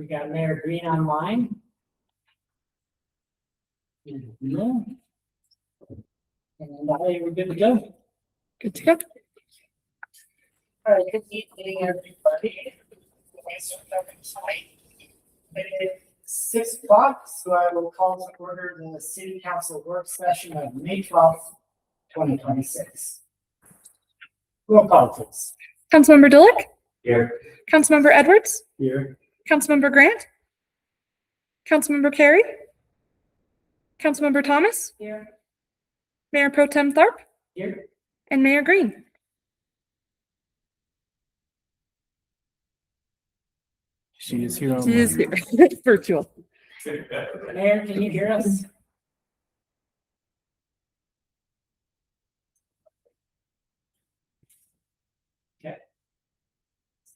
We got Mayor Green online. No. And we're good to go. Good to go. All right, good evening, everybody. It's 6 o'clock, so I will call to order the City Council work session of May 12th, 2026. Roll call, please. Councilmember Dolick, Here. Councilmember Edwards, Here. Councilmember Grant, Councilmember Carey, Councilmember Thomas, Here. Mayor Pro Tem Tharp, Here. and Mayor Green. She is here. She is here, virtual. Mayor, can you hear us? Okay.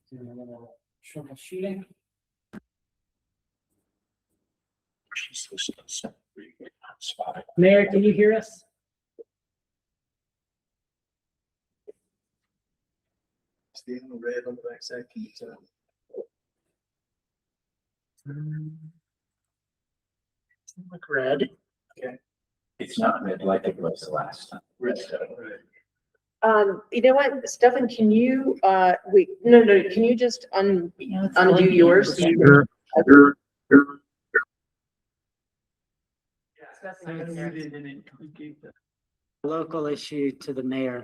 Do a little troubleshooting. Mayor, can you hear us? Stay on the red on the back side. Can you tell? Look red. It's not red like it was the last time. Red. You know what, Stefan, can you, wait, no, can you just undo yours? Local issue to the mayor,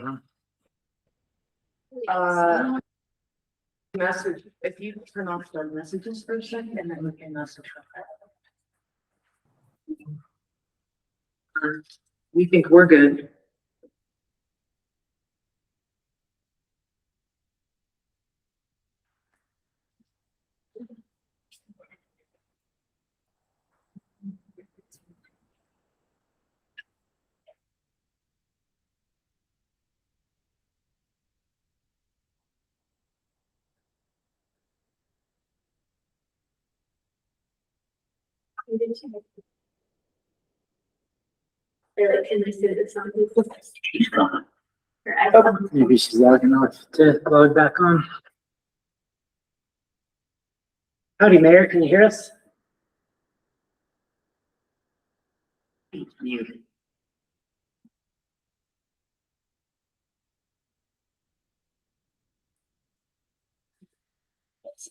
huh? Message, if you turn off the messages for a second and then we can message. We think we're good. She's gone. Maybe she's logging off to log back on. Howdy, Mayor, can you hear us? Muted.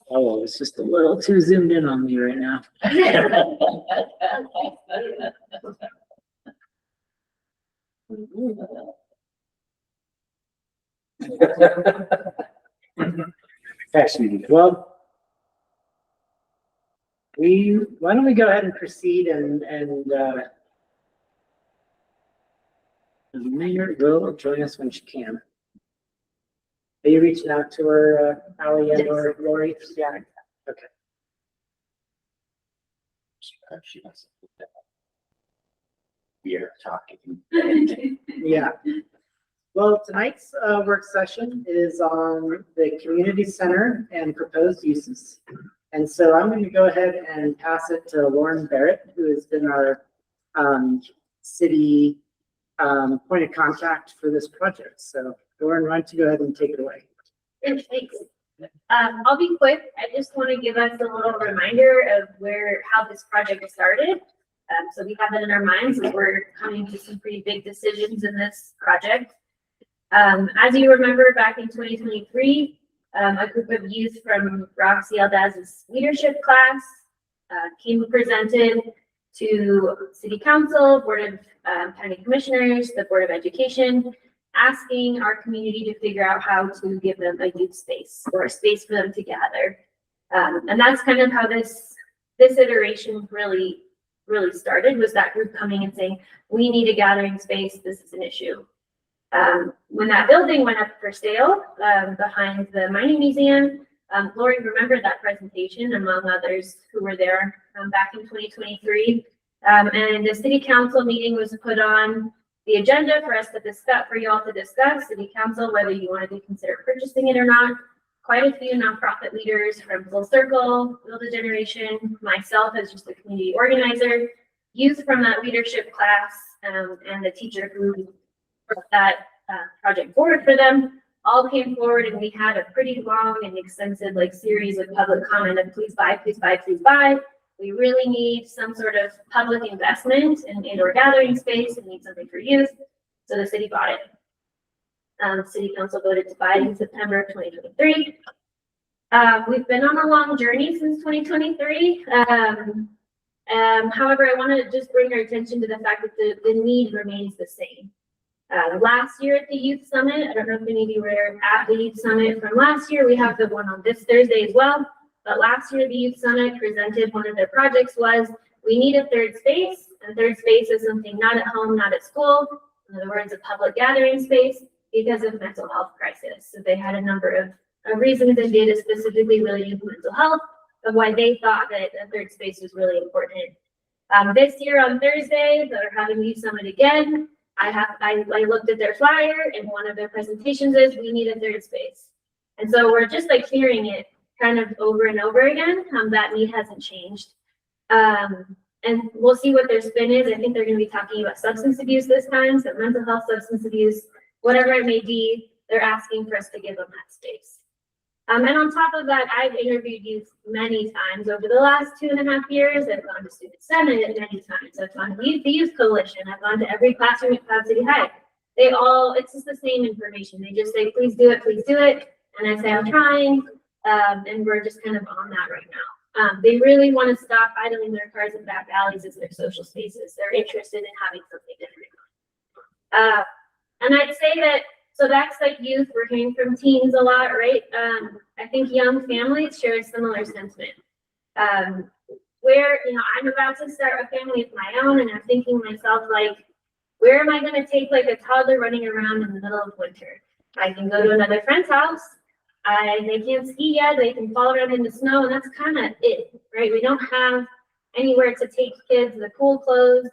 Oh, it's just a little too zoomed in on me right now. Actually, well, why don't we go ahead and proceed and the mayor will join us when she can. Are you reaching out to her, Ally and or Lori? Yeah. Okay. She doesn't. We're talking. Yeah. Well, tonight's work session is on the community center and proposed uses. And so I'm going to go ahead and pass it to Lauren Barrett, who has been our city point of contact for this project. So Lauren, why don't you go ahead and take it away? Thanks. I'll be quick. I just want to give us a little reminder of how this project started. So we have that in our minds as we're coming to some pretty big decisions in this project. As you remember, back in 2023, a group of youth from Roxy Aldaz's leadership class came and presented to City Council, Board of County Commissioners, the Board of Education, asking our community to figure out how to give them a youth space or a space for them to gather. And that's kind of how this iteration really started, was that group coming and saying, we need a gathering space, this is an issue. When that building went up for sale behind the mining museum, Lori remembered that presentation among others who were there back in 2023. And the city council meeting was put on the agenda for us to discuss, for you all to discuss, city council, whether you wanted to consider purchasing it or not. Quite a few nonprofit leaders from Full Circle, Build a Generation, myself as just a community organizer, youth from that leadership class, and the teacher who brought that project forward for them, all came forward and we had a pretty long and extensive like series of public comment of please buy, please buy, please buy. We really need some sort of public investment in indoor gathering space. We need something for youth. So the city bought it. City council voted to buy it in September of 2023. We've been on a long journey since 2023. However, I want to just bring our attention to the fact that the need remains the same. Last year at the Youth Summit, I don't know if any of you were at the Youth Summit from last year. We have the one on this Thursday as well. But last year, the Youth Summit presented one of their projects was, we need a third space. And third space is something not at home, not at school. In other words, a public gathering space because of mental health crisis. So they had a number of reasons and data specifically related to mental health of why they thought that a third space was really important. This year on Thursday, they're having the Youth Summit again. I looked at their flyer and one of their presentations is we need a third space. And so we're just like hearing it kind of over and over again. That need hasn't changed. And we'll see what their spin is. I think they're going to be talking about substance abuse this time. So mental health, substance abuse, whatever it may be, they're asking for us to give them that space. And on top of that, I've interviewed youth many times over the last 2.5 years. I've gone to Student Senate many times. I've gone to the Youth Coalition. I've gone to every classroom at Cloud City High. It's just the same information. They just say, please do it, please do it. And I say, I'm trying. And we're just kind of on that right now. They really want to stop idling their cars in back alleys as their social spaces. They're interested in having something different. And I'd say that, so that's like youth. We're hearing from teens a lot, right? I think young families share a similar sentiment. Where, I'm about to start a family of my own, and I'm thinking to myself, like, where am I going to take like a toddler running around in the middle of winter? I can go to another friend's house. They can't ski yet. They can fall around in the snow, and that's kind of it, right? We don't have anywhere to take kids. The pool closed.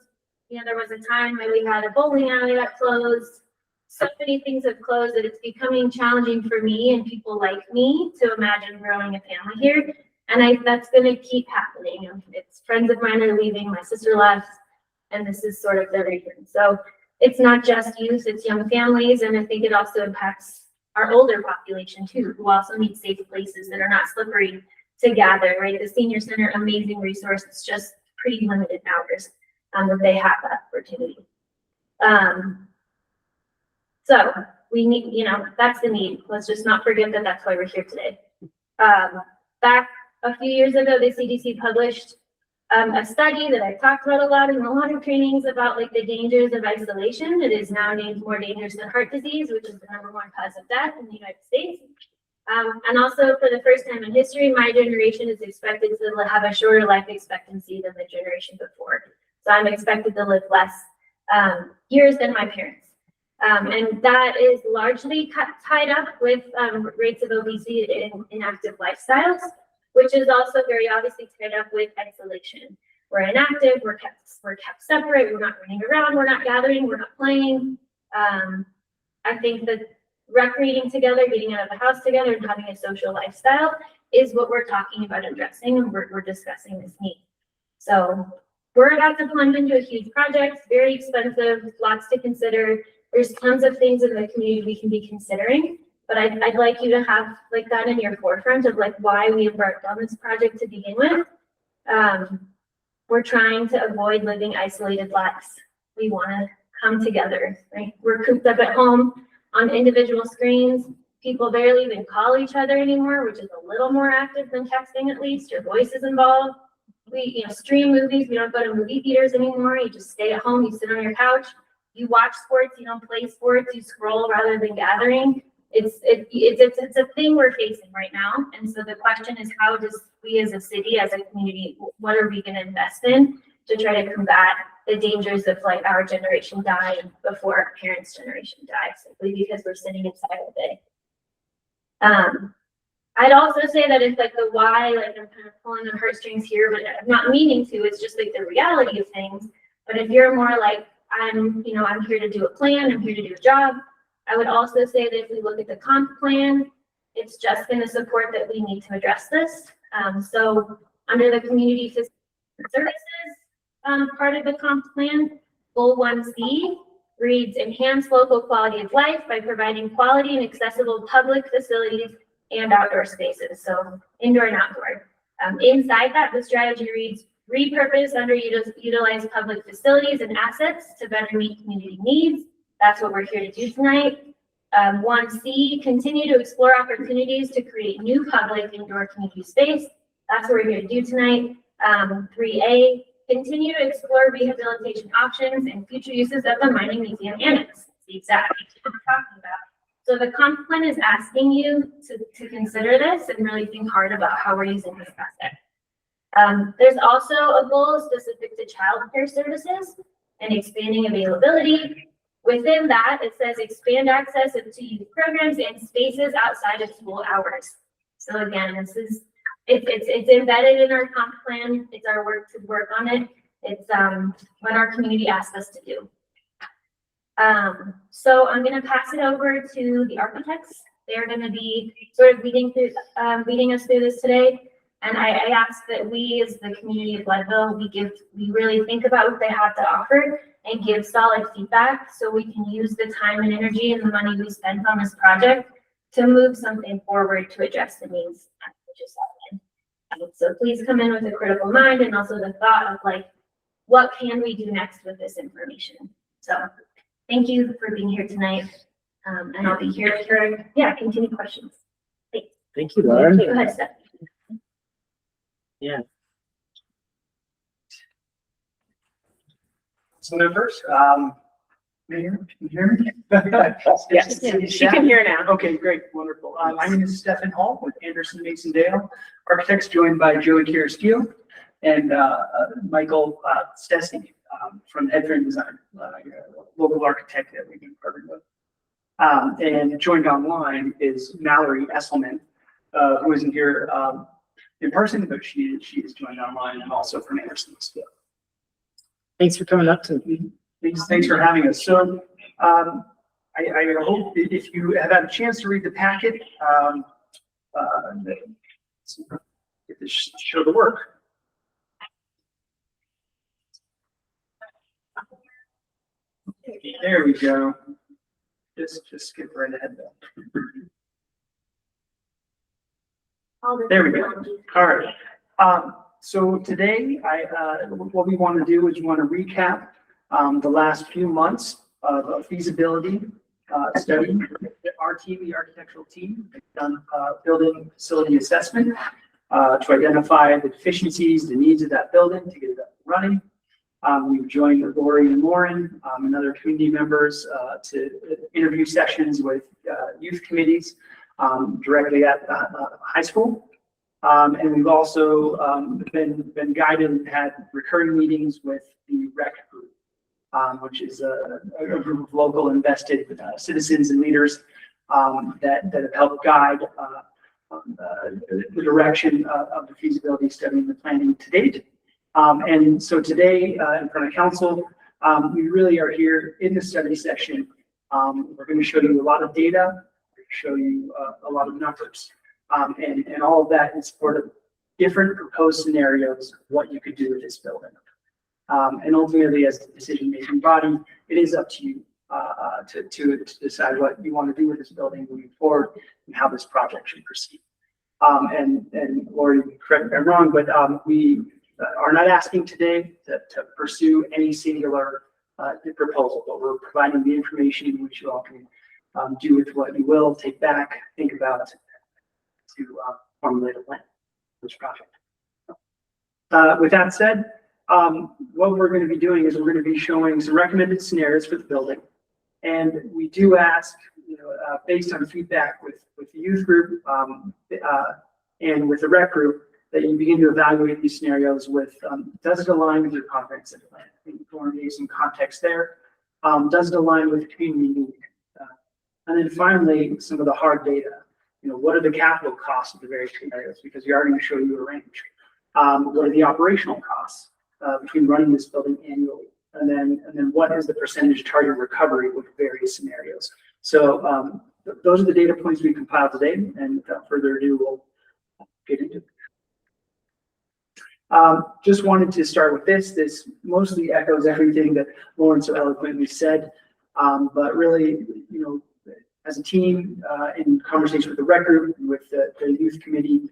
There was a time when we had a bowling alley that closed. So many things have closed that it's becoming challenging for me and people like me to imagine growing a family here. And that's going to keep happening. It's friends of mine are leaving. My sister left, and this is sort of the reason. So it's not just youth, it's young families, and I think it also impacts our older population too, who also need safe places that are not slippery to gather, right? The senior center, amazing resource. It's just pretty limited hours that they have that opportunity. So we need, that's the need. Let's just not forget that that's why we're here today. Back a few years ago, the CDC published a study that I talked about a lot in a lot of trainings about like the dangers of isolation. It is now named more dangerous than heart disease, which is the #1 cause of death in the United States. And also for the first time in history, my generation is expected to have a shorter life expectancy than the generation before. So I'm expected to live less years than my parents. And that is largely tied up with rates of obesity and inactive lifestyles, which is also very obviously tied up with isolation. We're inactive, we're kept separate, we're not running around, we're not gathering, we're not playing. I think that recreating together, getting out of the house together, and having a social lifestyle is what we're talking about addressing, and we're discussing this need. So we're about to plunge into a huge project, very expensive, lots to consider. There's tons of things in the community we can be considering, but I'd like you to have like that in your forefront of like why we embarked on this project to begin with. We're trying to avoid living isolated lives. We want to come together, right? We're cooped up at home on individual screens. People barely even call each other anymore, which is a little more active than texting at least. Your voice is involved. We stream movies. We don't go to movie theaters anymore. You just stay at home. You sit on your couch. You watch sports. You don't play sports. You scroll rather than gathering. It's a thing we're facing right now. And so the question is, how does we as a city, as a community, what are we going to invest in to try to combat the dangers of like our generation dying before our parents' generation died, simply because we're sitting inside all day. I'd also say that it's like the why, like I'm kind of pulling on heartstrings here, but I'm not meaning to. It's just like the reality of things. But if you're more like I'm here to do a plan, I'm here to do a job. I would also say that if we look at the comp plan, it's just going to support that we need to address this. So under the community services part of the comp plan, goal 1C reads enhance local quality of life by providing quality and accessible public facilities and outdoor spaces, so indoor and outdoor. Inside that, the strategy reads repurpose underutilized public facilities and assets to better meet community needs. That's what we're here to do tonight. 1C, continue to explore opportunities to create new public indoor community space. That's what we're here to do tonight. 3A, continue to explore rehabilitation options and future uses of the Mining Museum Annex. That's the exact thing we're talking about. So the comp plan is asking you to consider this and really think hard about how we're using this asset. There's also a goal specific to childcare services and expanding availability. Within that, it says expand access to youth programs and spaces outside of school hours. So again, it's embedded in our comp plan. It's our work to work on it. It's what our community asked us to do. So I'm going to pass it over to the architects. They're going to be sort of leading us through this today. And I ask that we, as the community of Leadville, we really think about what they have to offer and give solid feedback so we can use the time and energy and the money we spent on this project to move something forward to address the needs that we just outlined. So please come in with a critical mind and also the thought of like, what can we do next with this information? So thank you for being here tonight. And I'll be here for, continued questions. Thanks. Thank you, Lauren. Go ahead, Steph. Yeah. So members, Mayor, can you hear me? Yes, you can hear now. Okay, great, wonderful. My name is Stephen Hall with Anderson Mason Dale Architects, joined by Joey Carrasquillo and Michael Stesny from Headframe Design, local architect that we've been partnered with. And joined online is Mallory Esselman, who isn't here in person, but she is joined online and also from Anderson. Thanks for coming up to me. Thanks for having us. So I hope if you have had a chance to read the packet, get to show the work. There we go. Just skip right ahead there. There we go. All right. So today, what we want to do is we want to recap the last few months of a feasibility study. Our team, the architectural team, has done building facility assessment to identify the deficiencies, the needs of that building to get it up and running. We've joined Lori and Lauren and other community members to interview sessions with youth committees directly at high school. And we've also been guided and had recurring meetings with the REC group, which is a group of local invested citizens and leaders that have helped guide the direction of the feasibility study and the planning to date. And so today, in front of council, we really are here in the study session. We're going to show you a lot of data, show you a lot of numbers. And all of that in support of different proposed scenarios of what you could do with this building. And ultimately, as the decision-making body, it is up to you to decide what you want to do with this building moving forward and how this project should proceed. And Lori, correct me if I'm wrong, but we are not asking today to pursue any singular proposal, but we're providing the information which you all can do with what you will, take back, think about, to formulate a plan for this project. With that said, what we're going to be doing is we're going to be showing some recommended scenarios for the building. And we do ask, based on feedback with the youth group and with the rec group, that you begin to evaluate these scenarios with, does it align with your comprehensive plan? I think we're going to give some context there. Does it align with the community need? And then finally, some of the hard data. What are the capital costs of the various scenarios? Because we are going to show you a range. What are the operational costs between running this building annually? And then what is the percentage target recovery with various scenarios? So those are the data points we compiled today. And without further ado, we'll get into it. Just wanted to start with this. This mostly echoes everything that Lauren so eloquently said. But really, you know, as a team, in conversation with the rec group, with the youth committee,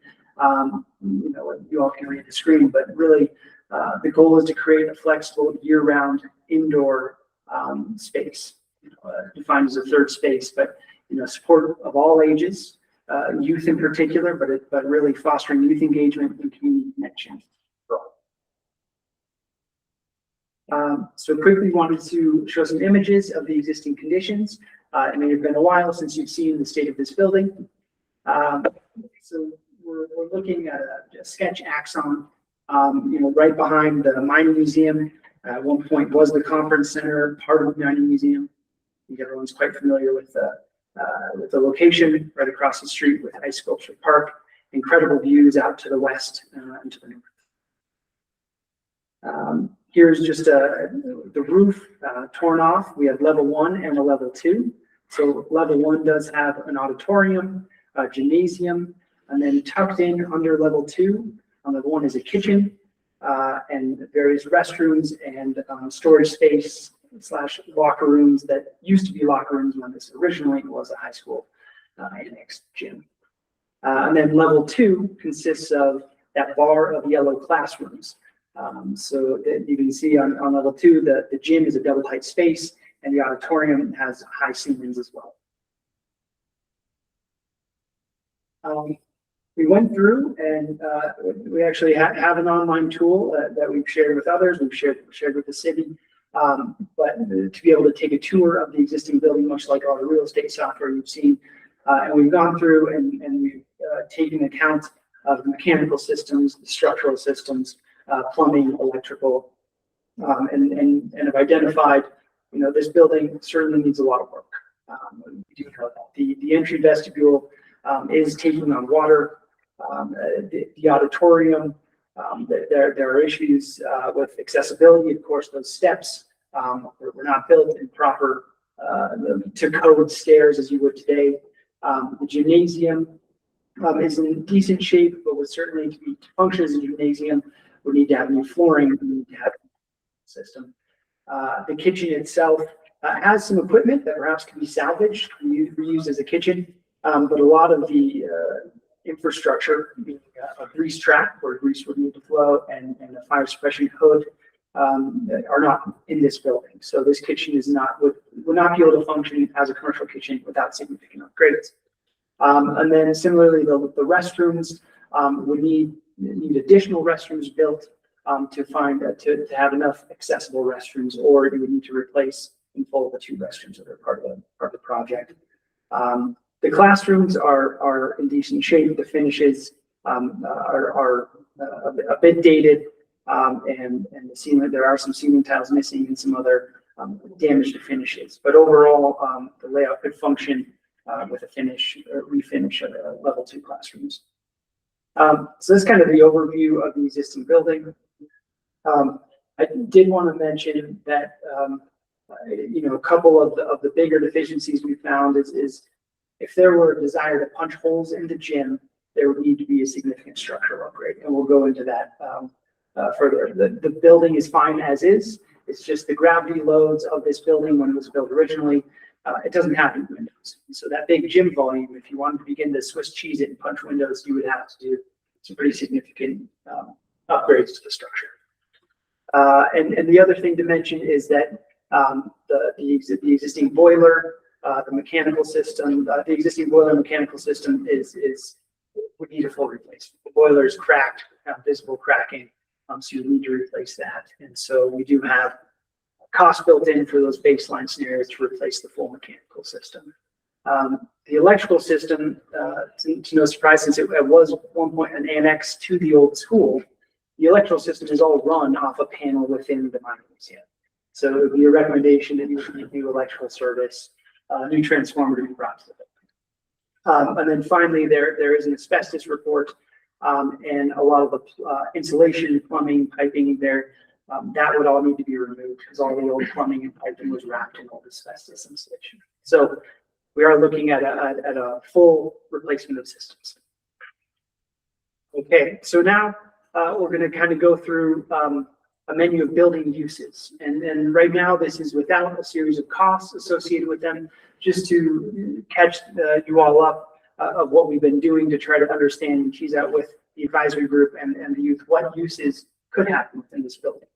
you know, you all can read the screen, but really, the goal is to create a flexible year-round indoor space, defined as a third space, but, you know, support of all ages, youth in particular, but really fostering youth engagement and community connection. So quickly wanted to show some images of the existing conditions. It may have been a while since you've seen the state of this building. So we're looking at a sketch axon, you know, right behind the mining museum. At one point was the conference center, part of the mining museum. I think everyone's quite familiar with the location right across the street with Ice Sculpture Park. Incredible views out to the west and to the north. Here's just the roof torn off. We have level 1 and a level 2. So level 1 does have an auditorium, a gymnasium, and then tucked in under level 2 on level 1 is a kitchen and various restrooms and storage space / locker rooms that used to be locker rooms when this originally was a high school annex gym. And then level 2 consists of that bar of yellow classrooms. So you can see on level 2, the gym is a double height space and the auditorium has high ceilings as well. We went through and we actually have an online tool that we've shared with others. We've shared with the city, but to be able to take a tour of the existing building, much like all the real estate software you've seen, and we've gone through and we've taken account of the mechanical systems, the structural systems, plumbing, electrical, and have identified, you know, this building certainly needs a lot of work. We do know that. The entry vestibule is taking on water. The auditorium, there are issues with accessibility. Of course, those steps were not built in proper to code stairs as you would today. The gymnasium is in decent shape, but would certainly to function as a gymnasium would need to have new flooring, we need to have a system. The kitchen itself has some equipment that perhaps can be salvaged and reused as a kitchen, but a lot of the infrastructure, being a grease trap where grease would need to flow and a fire suppression hood, are not in this building. So this kitchen would not be able to function as a commercial kitchen without significant upgrades. And then similarly, the restrooms would need additional restrooms built to have enough accessible restrooms, or you would need to replace in full the 2 restrooms that are part of the project. The classrooms are in decent shape. The finishes are a bit dated, and the ceiling, there are some ceiling tiles missing and some other damaged finishes. But overall, the layout could function with a refinish of level 2 classrooms. So this is kind of the overview of the existing building. I did want to mention that you know, a couple of the bigger deficiencies we found is if there were a desire to punch holes in the gym, there would need to be a significant structural upgrade, and we'll go into that further. The building is fine as is. It's just the gravity loads of this building when it was built originally. It doesn't have any windows. So that big gym volume, if you wanted to begin to Swiss cheese it and punch windows, you would have to do some pretty significant upgrades to the structure. And the other thing to mention is that the existing boiler, the mechanical system, the existing boiler mechanical system would need a full replacement. The boiler is cracked, visible cracking, so you need to replace that. And so we do have cost built in for those baseline scenarios to replace the full mechanical system. The electrical system, to no surprise, since it was at one point an annex to the old school, the electrical system is all run off a panel within the mining museum. So it would be a recommendation that you would need new electrical service, new transformer to be brought to the building. And then finally, there is an asbestos report, and a lot of the insulation, plumbing, piping there, that would all need to be removed because all the old plumbing and piping was wrapped in old asbestos insulation. So we are looking at a full replacement of systems. Okay, so now we're going to kind of go through a menu of building uses. And then right now, this is without a series of costs associated with them, just to catch you all up of what we've been doing to try to understand and tease out with the advisory group and the youth what uses could happen within this building.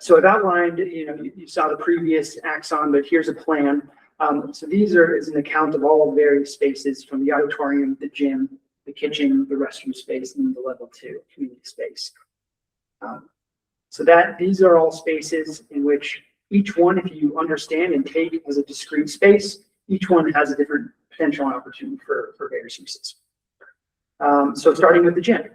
So I've outlined, you saw the previous axon, but here's a plan. So these is an account of all various spaces from the auditorium, the gym, the kitchen, the restroom space, and the level 2 community space. So these are all spaces in which each one, if you understand and take as a discrete space, each one has a different potential opportunity for various uses. So starting with the gym.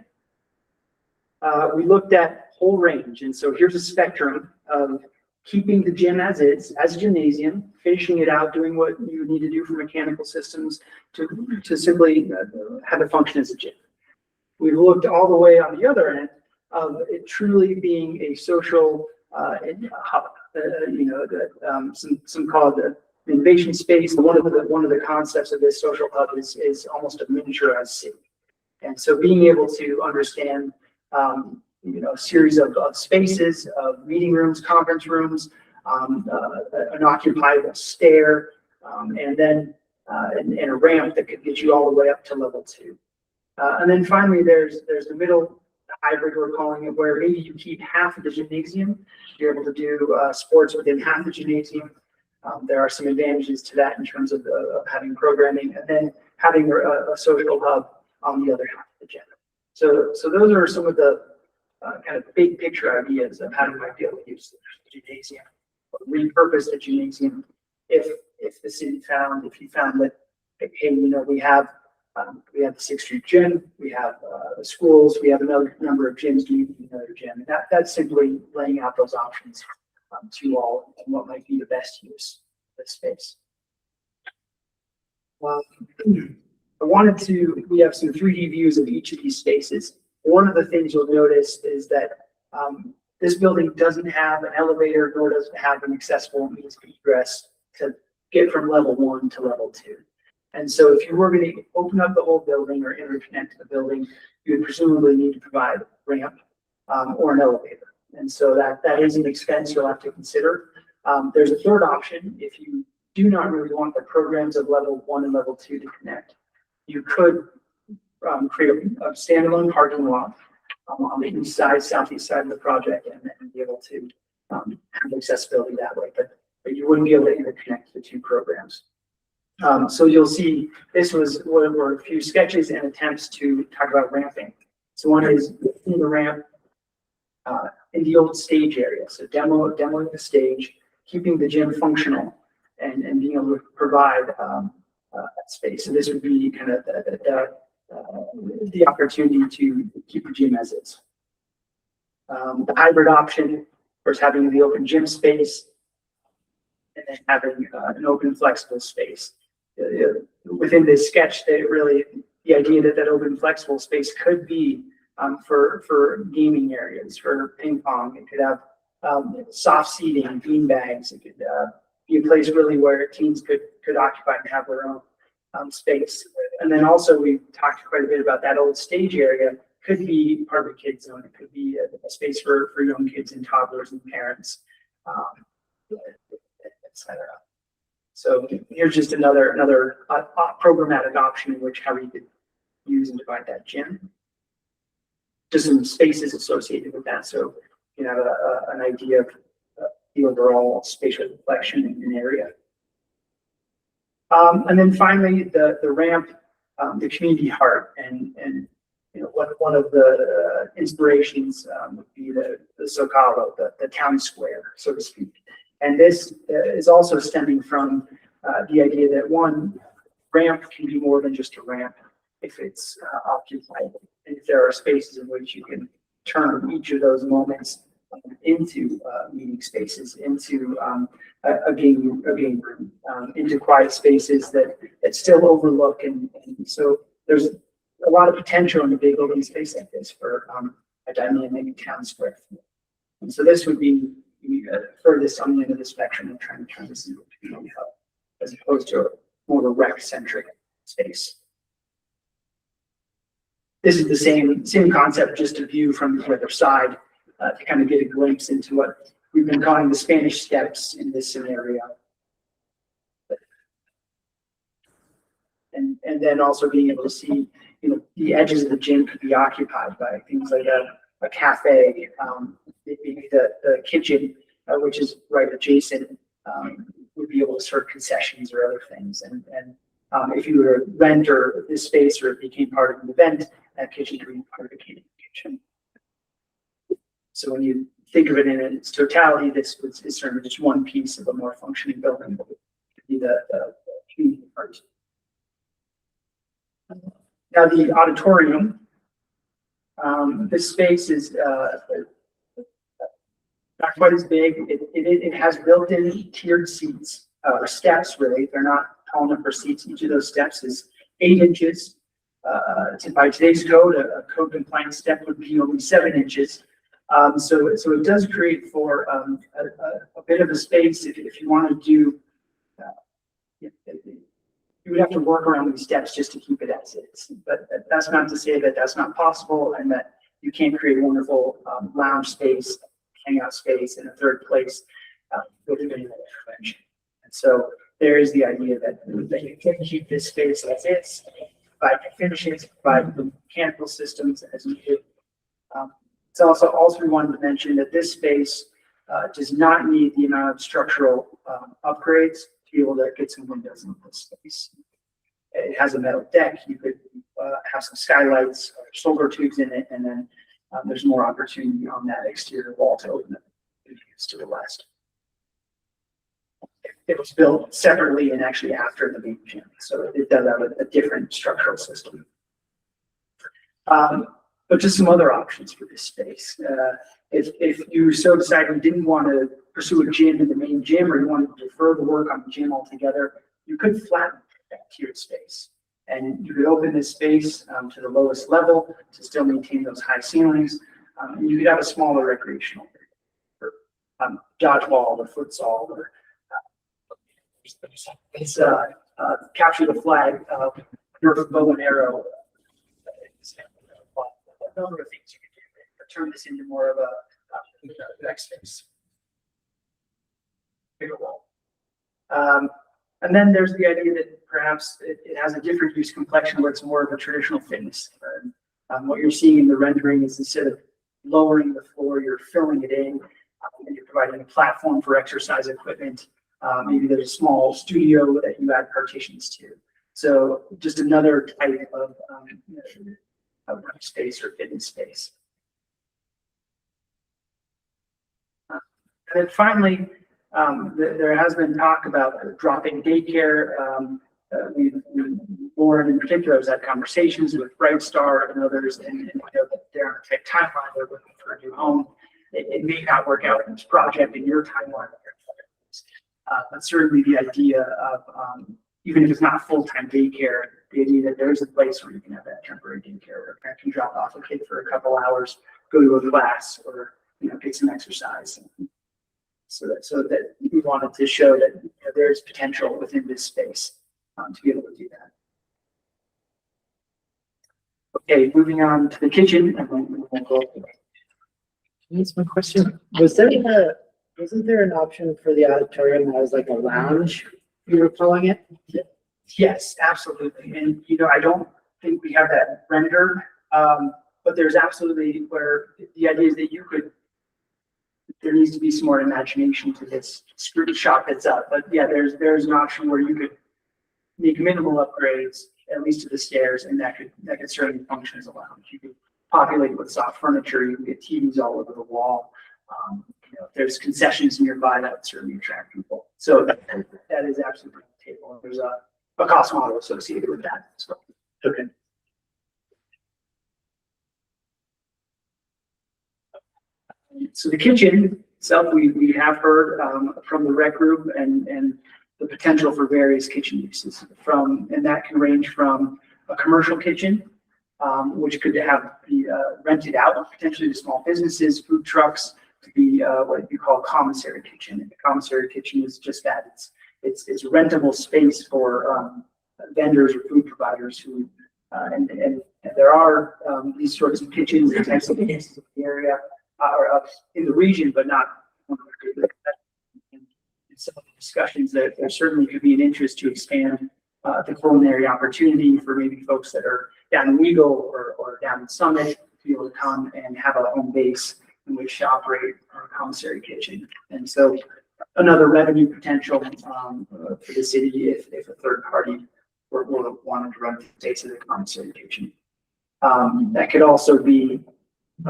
We looked at whole range, and so here's a spectrum of keeping the gym as is, as a gymnasium, finishing it out, doing what you need to do for mechanical systems to simply have it function as a gym. We've looked all the way on the other end of it truly being a social hub. Some call it the innovation space. One of the concepts of this social hub is almost a miniaturized city. And so being able to understand a series of spaces, of meeting rooms, conference rooms, an occupiable stair, and then and a ramp that could get you all the way up to level 2. And then finally, there's the middle hybrid, we're calling it, where maybe you keep half of the gymnasium. You're able to do sports within half the gymnasium. There are some advantages to that in terms of having programming, and then having a social hub on the other half of the gym. So those are some of the kind of big picture ideas of how you might be able to use the gymnasium, repurpose the gymnasium. If the city found that, hey, we have the 6th Street gym, we have the schools, we have another number of gyms, do you need another gym? And that's simply laying out those options to all and what might be the best use of the space. We have some 3D views of each of these spaces. One of the things you'll notice is that this building doesn't have an elevator, nor does it have an accessible means of egress to get from level 1 to level 2. And so if you were going to open up the whole building or interconnect the building, you would presumably need to provide a ramp or an elevator. And so that is an expense you'll have to consider. There's a third option. If you do not really want the programs of level 1 and level 2 to connect, you could create a standalone parking lot on the east side, southeast side of the project, and then be able to have accessibility that way. But you wouldn't be able to interconnect the two programs. So you'll see this were a few sketches and attempts to talk about ramping. So one is in the ramp in the old stage area. So demoing the stage, keeping the gym functional, and being able to provide that space. So this would be kind of the opportunity to keep the gym as is. The hybrid option, of course, having the open gym space and then having an open flexible space. Within this sketch, the idea that open flexible space could be for gaming areas, for ping pong. It could have soft seating, bean bags. It could be a place really where teens could occupy and have their own space. And then also we talked quite a bit about that old stage area could be part of a kid zone. It could be a space for young kids and toddlers and parents, etc. So here's just another programmatic option in which how you could use and divide that gym. Just some spaces associated with that, so you have an idea of the overall spatial reflection in an area. And then finally, the ramp, the community heart, and one of the inspirations would be the Zocalo, the town square, so to speak. And this is also stemming from the idea that one ramp can be more than just a ramp if it's occupied. And if there are spaces in which you can turn each of those moments into meeting spaces, into a game room, into quiet spaces that still overlook. And so there's a lot of potential in a big open space like this for a dynamic town square. And so this would be furthest on the end of the spectrum of trying to turn this into a community hub, as opposed to more of a rec-centric space. this is the same concept, just a view from the other side, to kind of get a glimpse into what we've been calling the Spanish Steps in this scenario. And then also being able to see, the edges of the gym could be occupied by things like a cafe, maybe the kitchen, which is right adjacent, would be able to serve concessions or other things. And if you were to rent or this space or it became part of an event, that kitchen could be part of the kitchen. So when you think of it in its totality, this is certainly just one piece of a more functioning building that would be the community part. Now the auditorium, this space is not quite as big. It has built-in tiered seats or steps. Really, they're not tall enough for seats. Each of those steps is 8 inches. By today's code, a code compliant step would be only 7 inches. So it does create for a bit of a space if you want to do. You would have to work around these steps just to keep it as is. But that's not to say that that's not possible and that you can't create a wonderful lounge space, hangout space, and a third place within that intervention. And so there is the idea that you can keep this space as is, provide the finishes, provide the mechanical systems as needed. It's also we wanted to mention that this space does not need the amount of structural upgrades to be able to get some windows in this space. It has a metal deck. You could have some skylights or solar tubes in it, and then there's more opportunity on that exterior wall to open it to the west. It was built separately and actually after the main gym, so it does have a different structural system. But just some other options for this space. If you so decided you didn't want to pursue a gym in the main gym, or you wanted to defer the work on the gym altogether, you could flatten that tiered space. And you could open this space to the lowest level to still maintain those high ceilings. And you could have a smaller recreational area for dodgeball or futsal or capture the flag, Nerf bow and arrow. A number of things you could do to turn this into more of a deck space. Bigger wall. And then there's the idea that perhaps it has a different use complexion where it's more of a traditional fitness. What you're seeing in the rendering is instead of lowering the floor, you're filling it in, and you're providing a platform for exercise equipment. Maybe there's a small studio that you add partitions to. So just another type of space or fitness space. And then finally, there has been talk about dropping daycare. Lauren in particular has had conversations with Brightstar and others, and I know that they're on a tight timeline. They're looking for a new home. It may not work out in this project in your timeline, but certainly the idea of even if it's not full-time daycare, the idea that there's a place where you can have that temporary daycare where a parent can drop off a kid for a couple hours, go to a class, or get some exercise. So that we wanted to show that there's potential within this space to be able to do that. Okay, moving on to the kitchen, and then we'll go. That's my question. Wasn't there an option for the auditorium that was like a lounge, you were calling it? Yes, absolutely. And I don't think we have that rendered, but there's absolutely where the idea is that there needs to be some more imagination to this screenshot that's up. But yeah, there's an option where you could make minimal upgrades, at least to the stairs, and that could certainly function as a lounge. You could populate with soft furniture, you can get TVs all over the wall. If there's concessions nearby, that would certainly attract people. So that is absolutely on the table. There's a cost model associated with that as well. Okay. So the kitchen itself, we have heard from the rec group and the potential for various kitchen uses and that can range from a commercial kitchen, which could be rented out potentially to small businesses, food trucks, to be what you call a commissary kitchen. And the commissary kitchen is just that. It's rentable space for vendors or food providers who And there are, these sorts of kitchens and types of places in the area, or in the region, but not. In some of the discussions that there certainly could be an interest to expand, the culinary opportunity for maybe folks that are down in Eagle or down in Summit to be able to come and have a home base in which to operate our commissary kitchen. And so another revenue potential, for the city if a third party were wanted to run the states of the commissary kitchen. That could also be,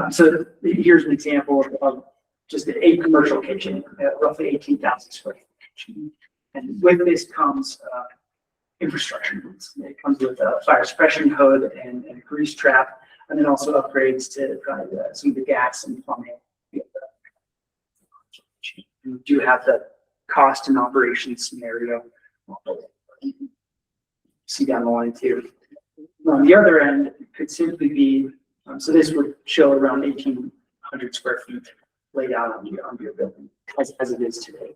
so here's an example of just a commercial kitchen, roughly 18,000 square feet kitchen. And with this comes infrastructure needs. It comes with a fire suppression hood and a grease trap, and then also upgrades to some of the gas and plumbing. We do have the cost and operation scenario. See down the line too. On the other end, it could simply be, so this would show around 1,800 square feet laid out on your building as it is today.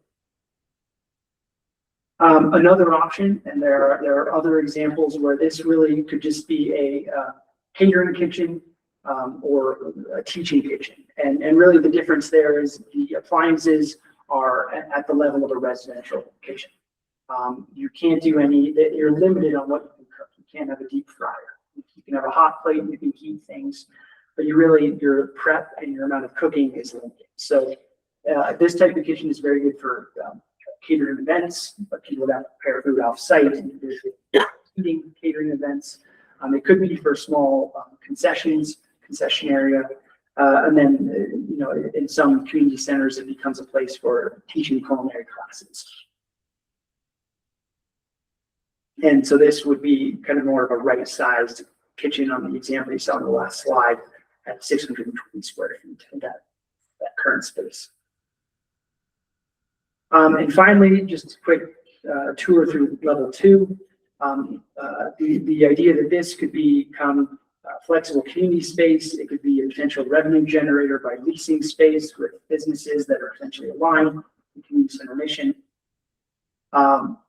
Another option, and there are other examples where this really could just be a catering kitchen or a teaching kitchen. And really the difference there is the appliances are at the level of a residential kitchen. You can't do you're limited on what you can cook. You can't have a deep fryer. You can have a hot plate and you can heat things, but your prep and your amount of cooking is limited. So this type of kitchen is very good for catering events, but people that prepare food off site and eating catering events. It could be for small concession area. And then, in some community centers, it becomes a place for teaching culinary classes. And so this would be kind of more of a right-sized kitchen on the example you saw on the last slide at 620 square feet in that current space. And finally, just a quick tour through level 2. The idea that this could become flexible community space. It could be a potential revenue generator by leasing space with businesses that are essentially aligned with community center mission.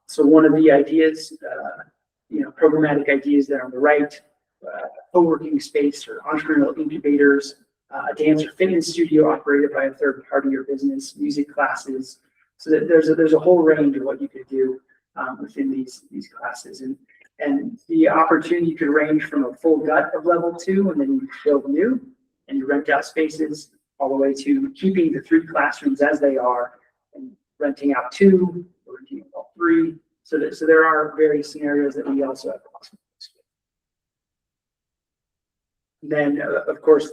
So one of the ideas, programmatic ideas there on the right, co-working space or entrepreneurial incubators, a dance or fitness studio operated by a third party or business, music classes. So that there's a whole range of what you could do within these classes. And the opportunity could range from a full gut of level 2, and then you build new and you rent out spaces, all the way to keeping the 3 classrooms as they are and renting out 2 or renting out all 3. So there are various scenarios that we also have possibilities with. Then, of course,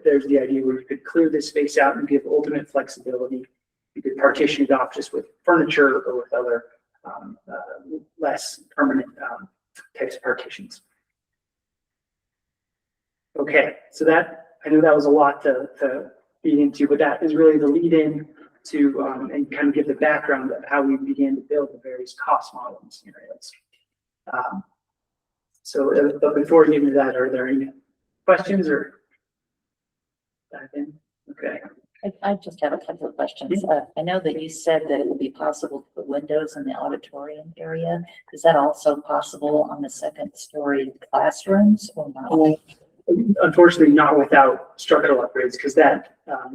there's the idea where you could clear this space out and give ultimate flexibility. You could partition it off just with furniture or with other less permanent types of partitions. Okay, so I know that was a lot to feed into, but that is really the lead in to and kind of give the background of how we began to build the various cost modeling scenarios. But before we get into that, are there any questions or dive in? Okay. I just have a couple of questions. I know that you said that it would be possible to put windows in the auditorium area. Is that also possible on the 2nd story classrooms or not? Unfortunately, not without structural upgrades, because the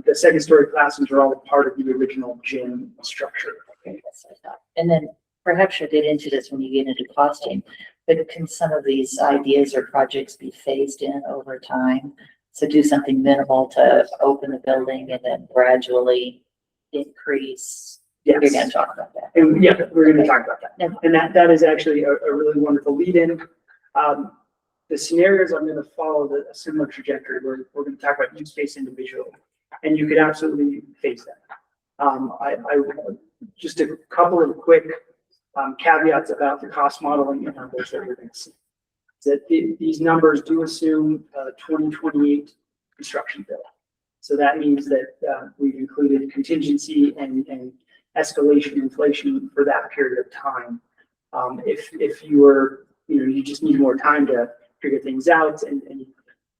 2nd story classrooms are all part of the original gym structure. Okay, that's what I thought. And then perhaps you'll get into this when you get into costing, but can some of these ideas or projects be phased in over time? So do something minimal to open the building and then gradually increase. Yes. You're going to talk about that. And yeah, we're going to talk about that. Yeah. And that is actually a really wonderful lead in. The scenarios I'm going to follow a similar trajectory. We're going to talk about use space individually, and you could absolutely phase that. I just a couple of quick caveats about the cost modeling and numbers that we're going to see. That these numbers do assume 2028 construction bill. So that means that we've included contingency and escalation inflation for that period of time. If you were, you just need more time to figure things out and you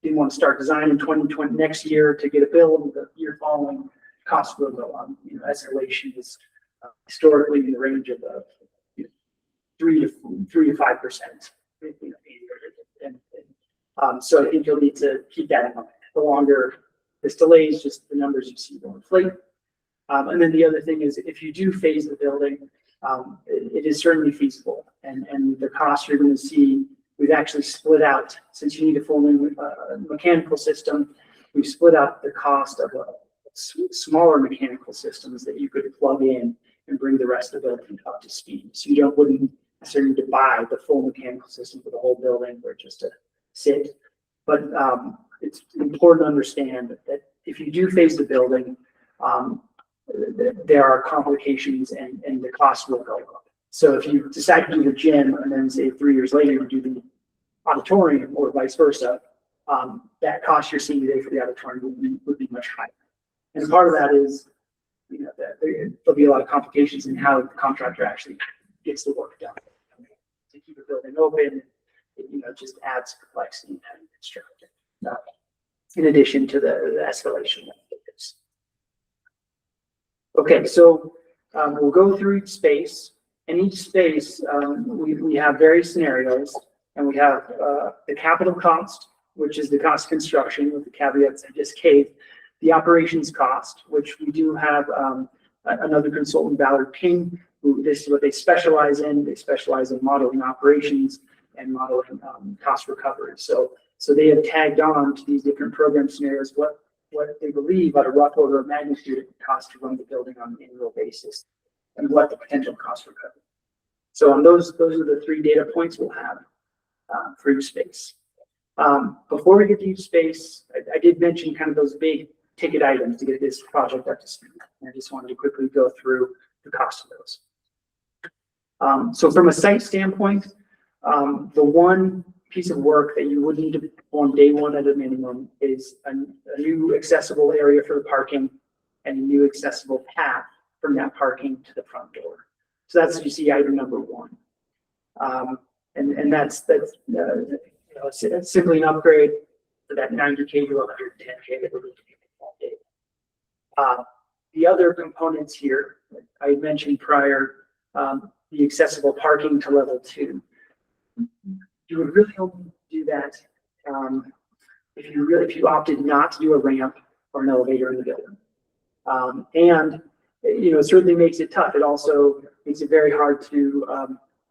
didn't want to start design in 2020 next year to get a bill the year following, costs will go on. Escalation is historically in the range of 3 to 5%. And So I think you'll need to keep that in mind. The longer this delays, just the numbers you see will inflate. And then the other thing is if you do phase the building, it is certainly feasible. And the cost you're going to see, we've actually split out, since you need a full mechanical system, we've split out the cost of smaller mechanical systems that you could plug in and bring the rest of the building up to speed. So you wouldn't necessarily need to buy the full mechanical system for the whole building or just to sit. But it's important to understand that if you do phase the building, there are complications and the cost will go up. So if you decide to do the gym and then say 3 years later you do the auditorium or vice versa, that cost you're seeing today for the auditorium would be much higher. And part of that is, that there'll be a lot of complications in how the contractor actually gets the work done. To keep a building open, it just adds complexity in how you construct it. In addition to the escalation that it is. Okay, so we'll go through each space. In each space, we have various scenarios, and we have the capital cost, which is the cost of construction with the caveats I just gave, the operations cost, which we do have another consultant, Ballard King, who this is what they specialize in. They specialize in modeling operations and modeling cost recovery. So they have tagged on to these different program scenarios what they believe at a rough order of magnitude it would cost to run the building on an annual basis and what the potential cost recovery. So on those are the 3 data points we'll have for each space. Before we get to each space, I did mention kind of those big ticket items to get this project up to speed. And I just wanted to quickly go through the cost of those. So from a site standpoint, the one piece of work that you would need to perform day one at a minimum is a new accessible area for the parking and a new accessible path from that parking to the front door. So that's, you see, item number 1. And that's it's simply an upgrade for that 90K to 110K that we're looking at that day. The other components here, I mentioned prior, the accessible parking to level 2. You would really only do that if you opted not to do a ramp or an elevator in the building. And it certainly makes it tough. It also makes it very hard to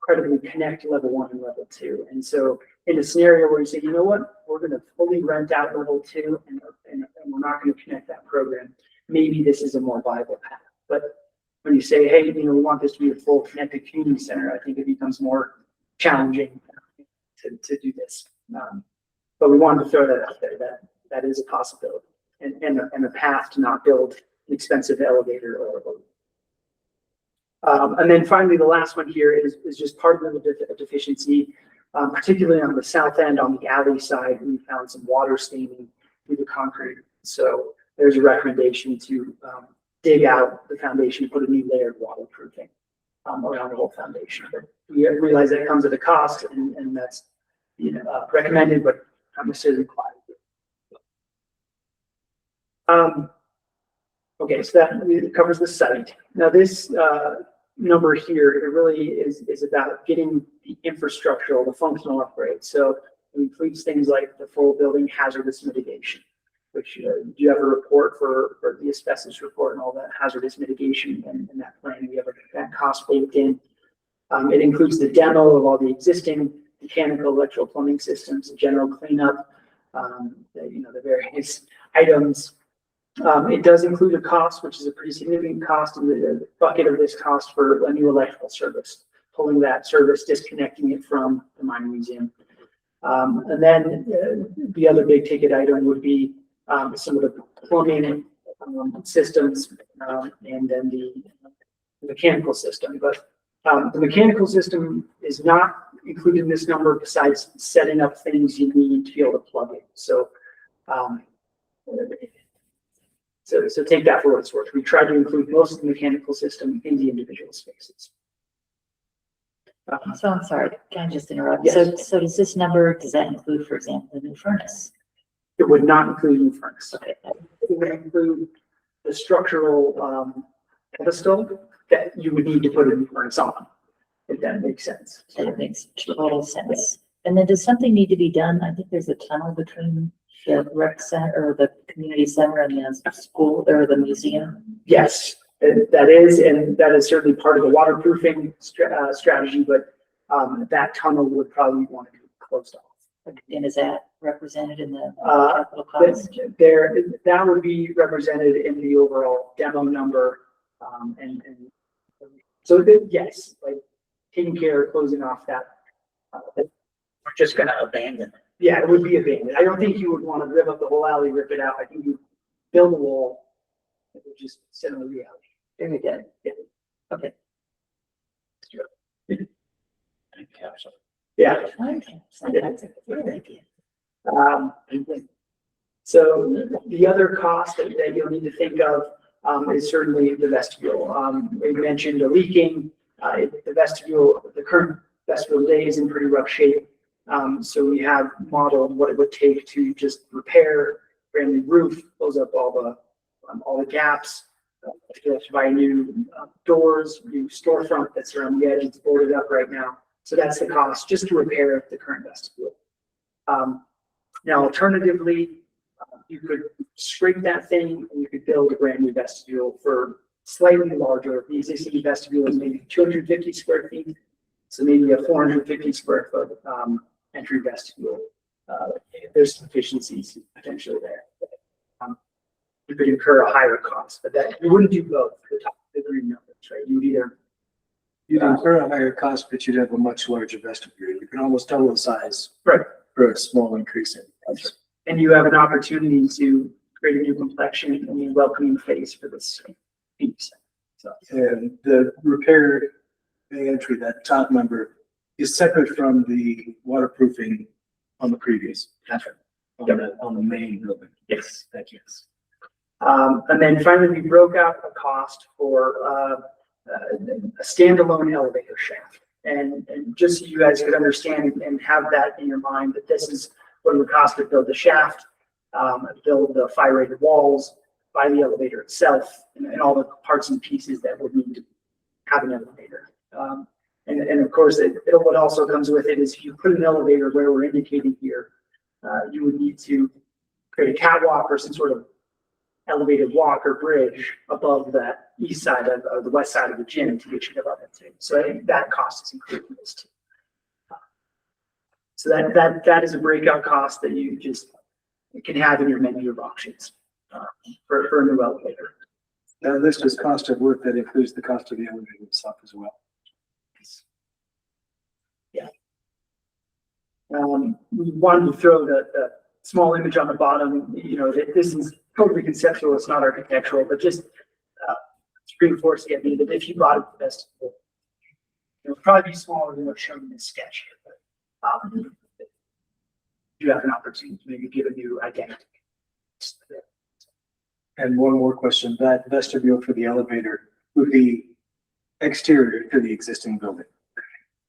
credibly connect level 1 and level 2. And so in a scenario where you say, you know what, we're going to fully rent out level 2 and we're not going to connect that program, maybe this is a more viable path. But when you say, hey, we want this to be a full connected community center, I think it becomes more challenging to do this. But we wanted to throw that out there, that is a possibility and a path to not build an expensive elevator and then finally, the last one here is just part of the deficiency, particularly on the south end, on the alley side, we found some water staining through the concrete. So there's a recommendation to dig out the foundation, put a new layered waterproofing around the whole foundation. But we realize that it comes at a cost, and that's recommended, but not necessarily required. Okay, so that covers the site. Now this number here, it really is about getting the infrastructural, the functional upgrade. So it includes things like the full building hazardous mitigation, which you have a report for the asbestos report and all that hazardous mitigation and that plan. We have that cost baked in. It includes the demo of all the existing mechanical, electrical, plumbing systems, the general cleanup, the various items. It does include a cost, which is a pretty significant cost in the bucket of this cost for a new electrical service, pulling that service, disconnecting it from the mining museum. And then the other big ticket item would be some of the plumbing systems and then the mechanical system. But the mechanical system is not included in this number besides setting up things you need to be able to plug in. So So take that for what it's worth. We tried to include most of the mechanical system in the individual spaces. So I'm sorry, can I just interrupt? Yes. So does this number, does that include, for example, the new furnace? It would not include new furnace. Okay, It would include the structural pedestal that you would need to put a new furnace on, if that makes sense. that makes total sense. And then does something need to be done? I think there's a tunnel between the rec center or the community center and the school or the museum. Yes, and that is certainly part of the waterproofing strategy, but that tunnel would probably want to be closed off. And is that represented in the Uh, capital cost? That would be represented in the overall demo number, and so yes, like taking care of closing off that. We're just gonna abandon it. Yeah, it would be abandoned. I don't think you would want to rip up the whole alley, rip it out. I think you build a wall. It would just sit on the reality. Very good. Yeah. Okay. Yeah. Okay, so that's a good idea. So the other cost that you'll need to think of, is certainly the vestibule. We mentioned the leaking, the vestibule, the current vestibule today is in pretty rough shape. So we have modeled what it would take to just repair brand new roof, close up all the gaps. You have to buy new doors, new storefront that's around the edge. It's boarded up right now. So that's the cost just to repair the current vestibule. Now alternatively, you could scrape that thing and you could build a brand new vestibule for slightly larger. The existing vestibule is maybe 250 square feet. So maybe a 450 square foot entry vestibule. There's efficiencies potentially there. You could incur a higher cost, but that you wouldn't do both. The green numbers, right? You would either You'd incur a higher cost, but you'd have a much larger vestibule. You can almost double the size. Right. For a small increase in price. and you have an opportunity to create a new complexion and a welcoming face for this piece. So And the repair bay entry, that top number is separate from the waterproofing on the previous. that's right. On the main building. Yes. Thank you. And then finally, we broke out a cost for a standalone elevator shaft. And just so you guys could understand and have that in your mind, that this is what it would cost to build the shaft, build the fire rated walls, buy the elevator itself, and all the parts and pieces that would need to have an elevator. And of course, what also comes with it is if you put an elevator where we're indicating here, you would need to create a catwalk or some sort of elevated walk or bridge above that east side of the west side of the gym to get you above it too. So I think that cost is included in this too. So that is a breakout cost that you just can have in your menu of options for a new elevator. That list is cost of work that includes the cost of the elevator itself as well. Yeah. We wanted to throw the small image on the bottom. You know, this is totally conceptual. It's not architectural, but just to reinforce the idea that if you bought it the best, it would probably be smaller than what's shown in this sketch here. But you have an opportunity to maybe give a new identity. And one more question, that vestibule for the elevator would be exterior to the existing building.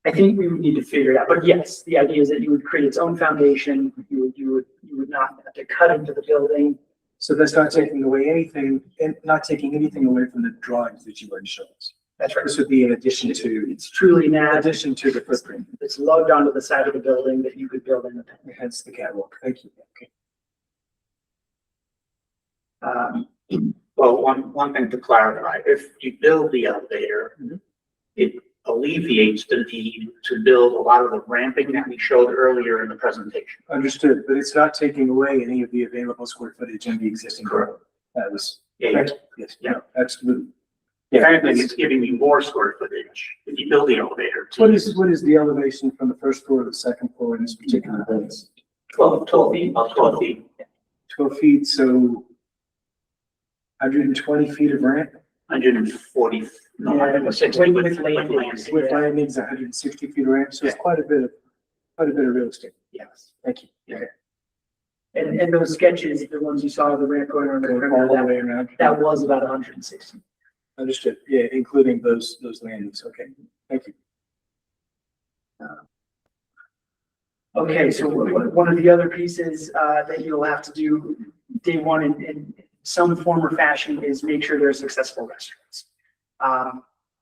I think we would need to figure it out, but yes, the idea is that you would create its own foundation. You would not have to cut into the building. So that's not taking away anything, and not taking anything away from the drawings that you already showed us. That's right. This would be in addition to, It's truly in an addition to the footprint, it's logged onto the side of the building that you could build in the hence the catwalk. Thank you. Okay. Well, one thing to clarify, if you build the elevator, it alleviates the need to build a lot of the ramping that we showed earlier in the presentation. Understood, but it's not taking away any of the available square footage in the existing building. That was, Yeah, yes, Yeah. absolutely. if anything, it's giving you more square footage if you build the elevator. What is the elevation from the first floor to the second floor in this particular building? 12 feet, about 12 feet. 12 feet, so 120 feet of ramp 140, no, Yeah, 160 with with landings. landing. with landings, 160 feet of ramp, so it's quite a bit of real estate. Yes. Thank you. And those sketches, the ones you saw, the ramp going around the Going all perimeter, the way around. that was about 160. Understood, yeah, including those landings, okay, thank you. Okay, so one of the other pieces that you'll have to do day one in some form or fashion is make sure there are successful restaurants.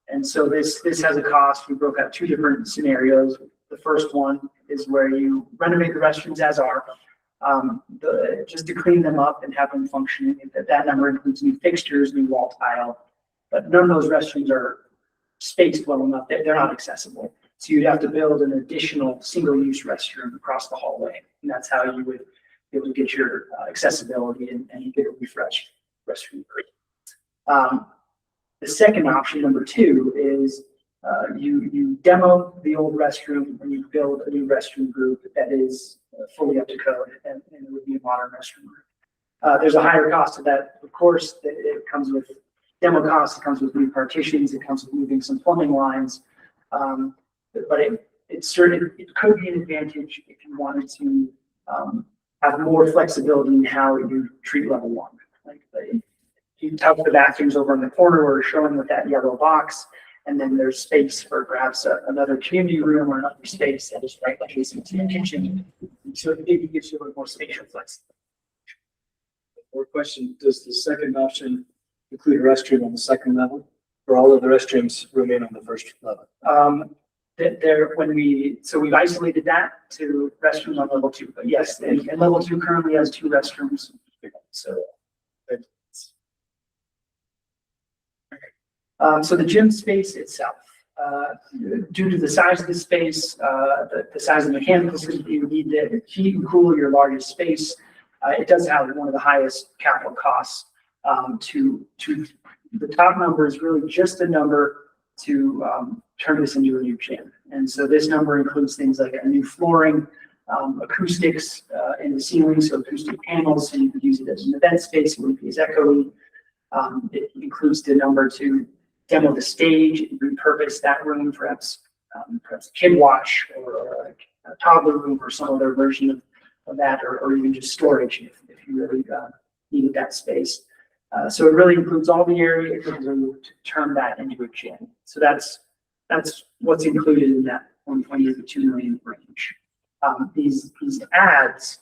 And so this has a cost. We broke out two different scenarios. The first one is where you renovate the restrooms as are. Just to clean them up and have them functioning. That number includes new fixtures, new wall tile, but none of those restrooms are spaced well enough. They're not accessible. So you'd have to build an additional single-use restroom across the hallway. And that's how you would be able to get your accessibility and get a refreshed restroom. The second option, number two, is you demo the old restroom and you build a new restroom group that is fully up to code and it would be a modern restroom group. There's a higher cost to that, of course. It comes with demo costs, it comes with new partitions, it comes with moving some plumbing lines. But it could be an advantage if you wanted to have more flexibility in how you treat level one. Like you tuck the bathrooms over in the corner or showing with that yellow box, and then there's space for perhaps another community room or another space that is right adjacent to the kitchen. So it maybe gives you a little more spatial flexibility. Or question, does the second option include a restroom on the second level, or all of the restrooms remain on the first level? We've isolated that to restrooms on level two, but yes, and level two currently has 2 restrooms. So the gym space itself, due to the size of the space, the size of the mechanical system, you need to heat and cool your largest space. It does have one of the highest capital costs. To the top number is really just a number to turn this into a new gym. And so this number includes things like a new flooring, acoustics in the ceiling, so acoustic panels, so you could use it as an event space, it would be as echoey. It includes the number to demo the stage, repurpose that room, perhaps kid watch or a toddler room or some other version of that, or even just storage if you really needed that space. So it really includes all the area to turn that into a gym. So that's what's included in that 1.8 to 2 million range. These ads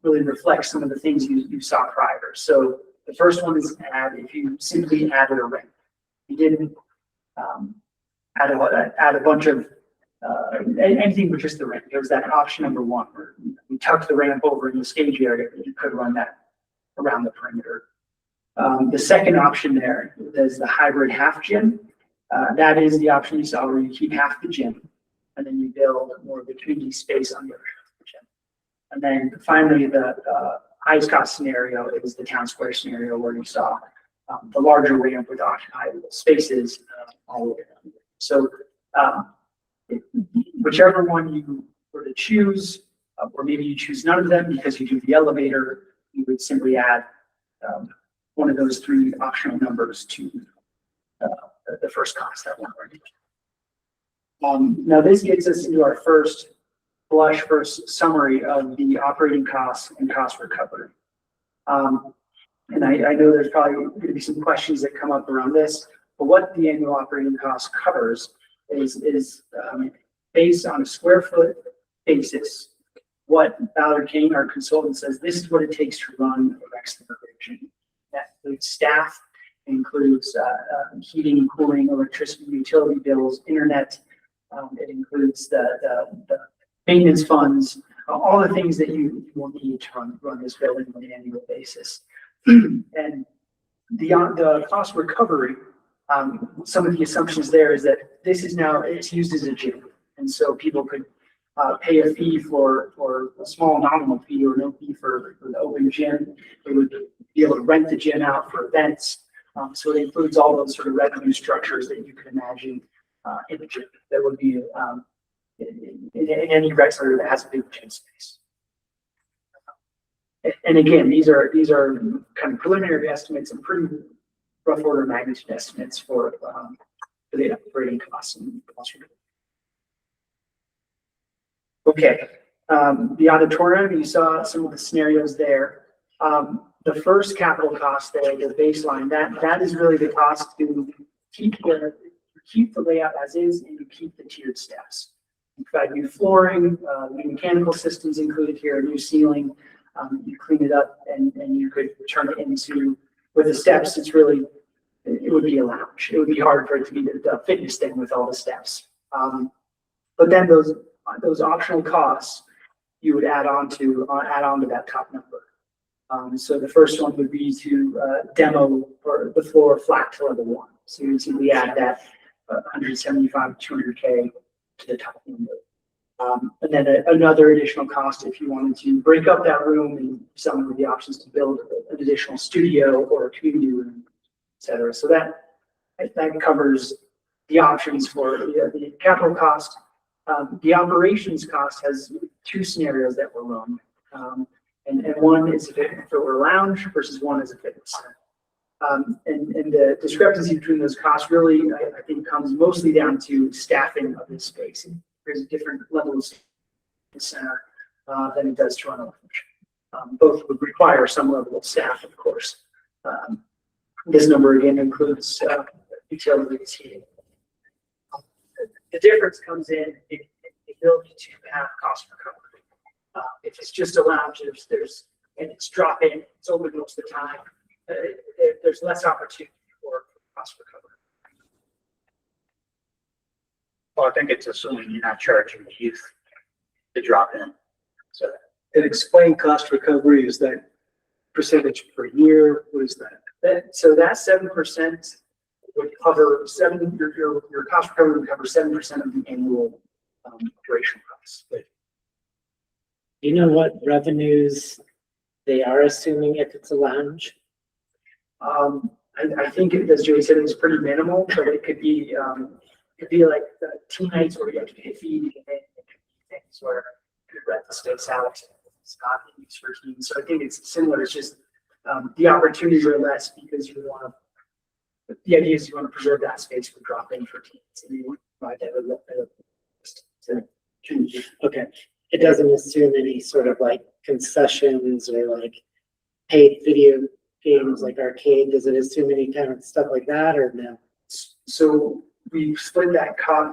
really reflect some of the things you saw prior. So the first one is add if you simply added a ramp. You didn't add a bunch of anything with just the ramp. There's that option number one where you tuck the ramp over in the stage area, but you could run that around the perimeter. The second option there is the hybrid half gym. That is the option you saw where you keep half the gym and then you build more of the community space on the other half of the gym. And then finally, the highest cost scenario is the town square scenario where you saw the larger ramp with occupied spaces all over. So whichever one you were to choose, or maybe you choose none of them because you do the elevator, you would simply add one of those 3 optional numbers to the first cost that one. Now this gets us into our first summary of the operating costs and cost recovery. And I know there's probably going to be some questions that come up around this, but what the annual operating cost covers is based on a square foot basis. What Ballard King, our consultant, says this is what it takes to run a Rexler gym. That includes staff, includes heating and cooling, electricity, utility bills, internet. It includes the maintenance funds, all the things that you will need to run this building on an annual basis. And the cost recovery, some of the assumptions there is that this is now, it's used as a gym. And so people could pay a fee for a small nominal fee or no fee for the open gym. They would be able to rent the gym out for events. So it includes all those sort of revenue structures that you can imagine in a gym. There would be in any Rexler that has a big gym space. And again, these are kind of preliminary estimates and pretty rough order of magnitude estimates for the operating costs and cost. Okay, the auditorium, you saw some of the scenarios there. The first capital cost there, the baseline, that is really the cost to keep the layout as is and you keep the tiered steps. You provide new flooring, new mechanical systems included here, a new ceiling. You clean it up and you could turn it into, with the steps, it would be a lounge. It would be hard for it to be the fitness thing with all the steps. But then those optional costs, you would add on to that top number. So the first one would be to demo or the floor flat to level 1. So you would simply add that 175, 200K to the top number. And then another additional cost if you wanted to break up that room and some of the options to build an additional studio or a community room, et cetera. So that covers the options for the capital cost. The operations cost has 2 scenarios that were run. And one is if it were a lounge versus one is a fitness center. And the discrepancy between those costs really, I think, comes mostly down to staffing of this space. There's a different level of center than it does to run a lounge. Both would require some level of staff, of course. This number again includes utilities, heating. The difference comes in the ability to have cost recovery. If it's just a lounge, and it's drop-in, it's open most of the time, there's less opportunity for cost recovery. Well, I think it's assuming you're not charging the youth to drop in. So And explain cost recovery, is that percentage per year? What is that? So that 7% would cover your cost recovery would cover 7% of the annual operational costs. Do you know what revenues they are assuming if it's a lounge? I think, as Joey said, it's pretty minimal, but it could be like 2 nights where you have to pay a fee, and then it could be things where you rent the space out. It's not in use for teams. So I think it's similar. It's just the opportunities are less because the idea is you want to preserve that space for drop-in for teams, and you want to provide that to Okay, it doesn't assume any sort of like concessions or like paid video games like arcade. Does it assume any kind of stuff like that or no? So we split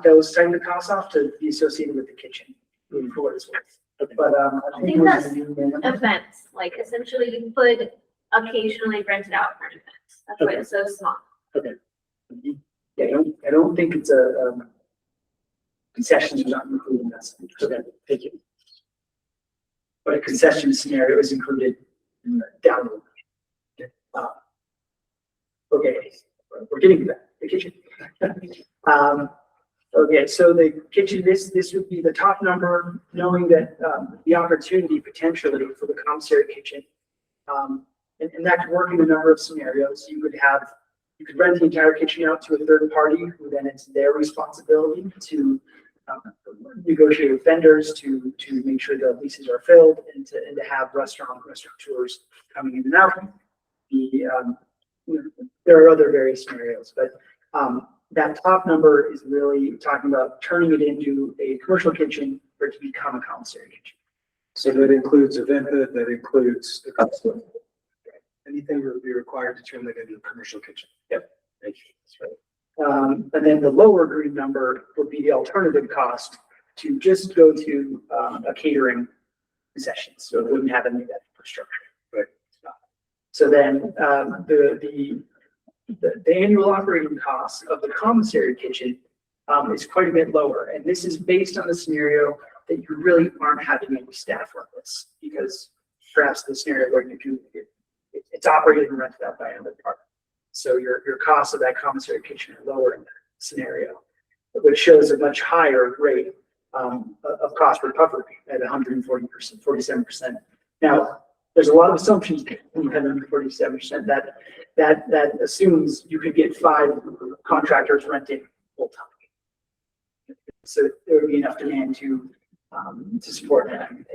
those type of costs off to be associated with the kitchen for what it's worth. Okay. But I think that's events, like essentially you could occasionally rent it out for an event. That's why it's so small. Yeah, I don't think it's a concessions are not included in that. Okay, thank you. But a concession scenario is included down the line. Okay, we're getting to that, the kitchen. Okay, so the kitchen, this would be the top number, knowing that the opportunity potentially for the commissary kitchen, and that could work in a number of scenarios. You could rent the entire kitchen out to a third party, who then it's their responsibility to negotiate with vendors to make sure the leases are filled and to have restaurateurs coming in and out. There are other various scenarios, but that top number is really talking about turning it into a commercial kitchen for it to become a commissary kitchen. So that includes event hood, that includes the cost. Anything that would be required to turn that into a commercial kitchen. Yep. Thank you. That's right. And then the lower green number would be the alternative cost to just go to a catering concession. So it wouldn't have any of that infrastructure. Right. So then the annual operating cost of the commissary kitchen is quite a bit lower. And this is based on the scenario that you really aren't having any staff run this, because perhaps the scenario where it's operated and rented out by another partner. So your costs of that commissary kitchen are lower in that scenario, which shows a much higher rate of cost recovery at 140%, 47%. Now, there's a lot of assumptions in 147% that assumes you could get 5 contractors renting full time. So there would be enough demand to support that. And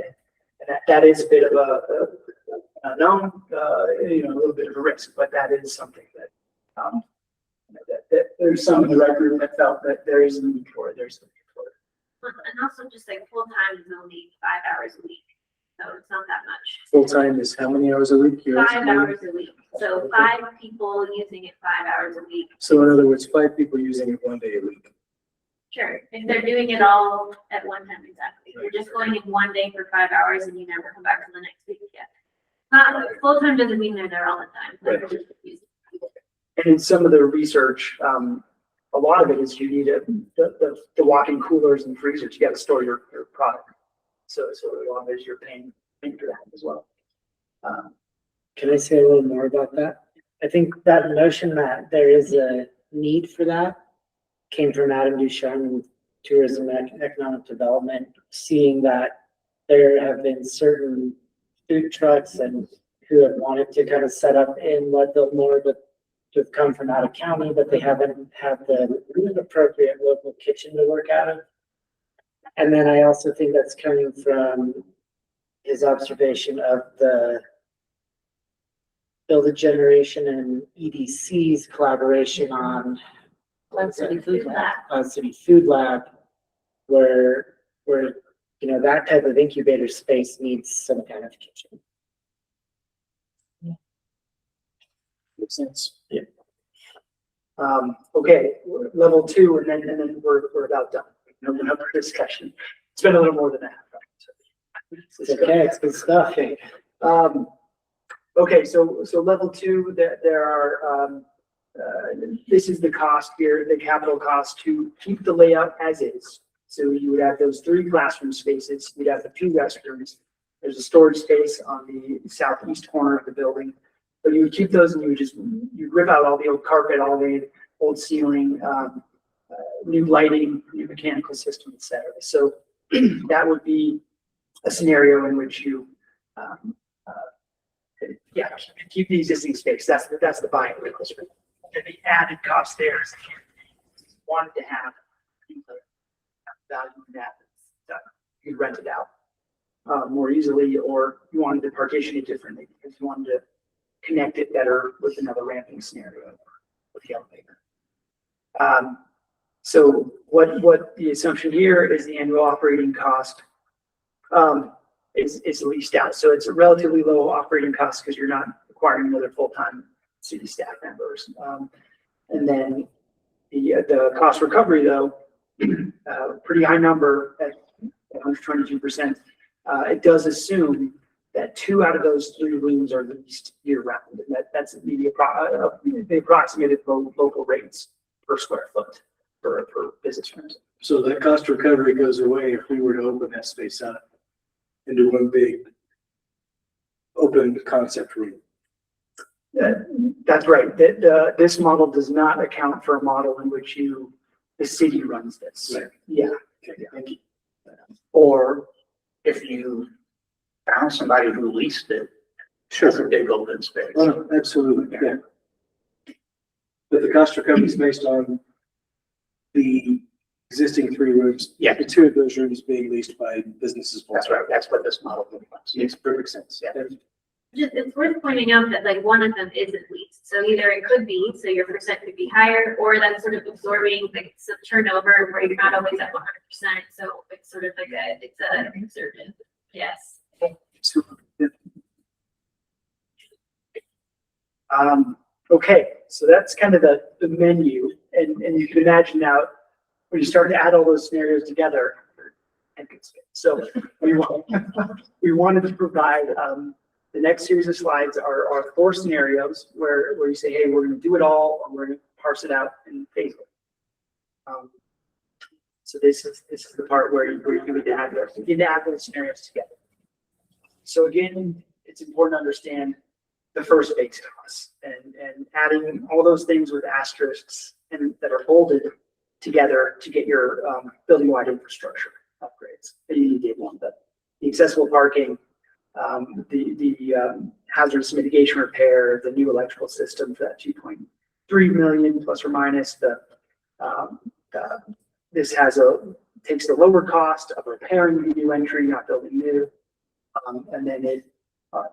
that is a bit of a unknown, a little bit of a risk, but that is something that there's some in the rec group that felt that there is a need for it. There's a need for it. And also just like full time is only 5 hours a week. So it's not that much. Full-time is how many hours a week? 5 hours a week. So 5 people using it 5 hours a week. So in other words, 5 people using it 1 day a week. Sure, if they're doing it all at one time, exactly. If you're just going in one day for 5 hours and you never come back to the next week, yeah. Full time doesn't mean they're there all the time. Right. And in some of the research, a lot of it is you need the walk-in coolers and freezers. You got to store your product. So a lot of it is you're paying for that as well. Can I say a little more about that? I think that notion that there is a need for that came from Adam Ducharme in Tourism and Economic Development, seeing that there have been certain food trucks and who have wanted to kind of set up in Leadville more, but have come from out of county, but they haven't had the appropriate local kitchen to work out of. And then I also think that's coming from his observation of the Build a Generation and EDC's collaboration on Plant City Food Lab. Cloud City Food Lab, where, you know, that type of incubator space needs some kind of kitchen. Makes sense. Yeah. Okay, level 2, and then we're about done. No other discussion. It's been a little more than that. It's okay, it's good stuff. Okay, so level 2, there are, this is the cost here, the capital cost to keep the layout as is. So you would have those 3 classroom spaces, you'd have the 2 restrooms. There's a storage space on the southeast corner of the building. But you would keep those and you rip out all the old carpet, all the old ceiling, new lighting, new mechanical system, et cetera. So that would be a scenario in which you, keep the existing space. That's the buying request. And the added cost there is if you wanted to have value in that, you'd rent it out more easily, or you wanted to partition it differently because you wanted to connect it better with another ramping scenario with the elevator. So what the assumption here is the annual operating cost is leased out. So it's a relatively low operating cost because you're not acquiring another full-time city staff members. And then the cost recovery though, pretty high number at 122%. It does assume that 2 out of those 3 rooms are leased year round. And that's the approximated local rates per square foot for business rooms. So that cost recovery goes away if we were to open that space up into one big open concept room. That's right. This model does not account for a model in which the city runs this. Right. Yeah. Okay, thank you. Or if you found somebody who leased it, as a big open space. Oh, no, absolutely, yeah. But the cost recovery is based on the existing 3 rooms. Yeah. The 2 of those rooms being leased by businesses. That's right. That's what this model was. Makes perfect sense. Yeah. It's worth pointing out that like one of them isn't leased. So either it could be, so your percent could be higher, or that's sort of absorbing like some turnover where you're not always at 100%. So it's sort of like it's a conservative. Yes. Okay, so that's kind of the menu, and you can imagine now when you start to add all those scenarios together. So we wanted to provide the next series of slides are 4 scenarios where you say, hey, we're going to do it all, and we're going to parse it out and phase it. So this is the part where you need to add those scenarios together. So again, it's important to understand the first base costs and adding all those things with asterisks and that are bolded together to get your building-wide infrastructure upgrades that you need on the accessible parking, the hazardous mitigation repair, the new electrical system for that 2.3 million plus or minus. This takes the lower cost of repairing the new entry, not building new, and then it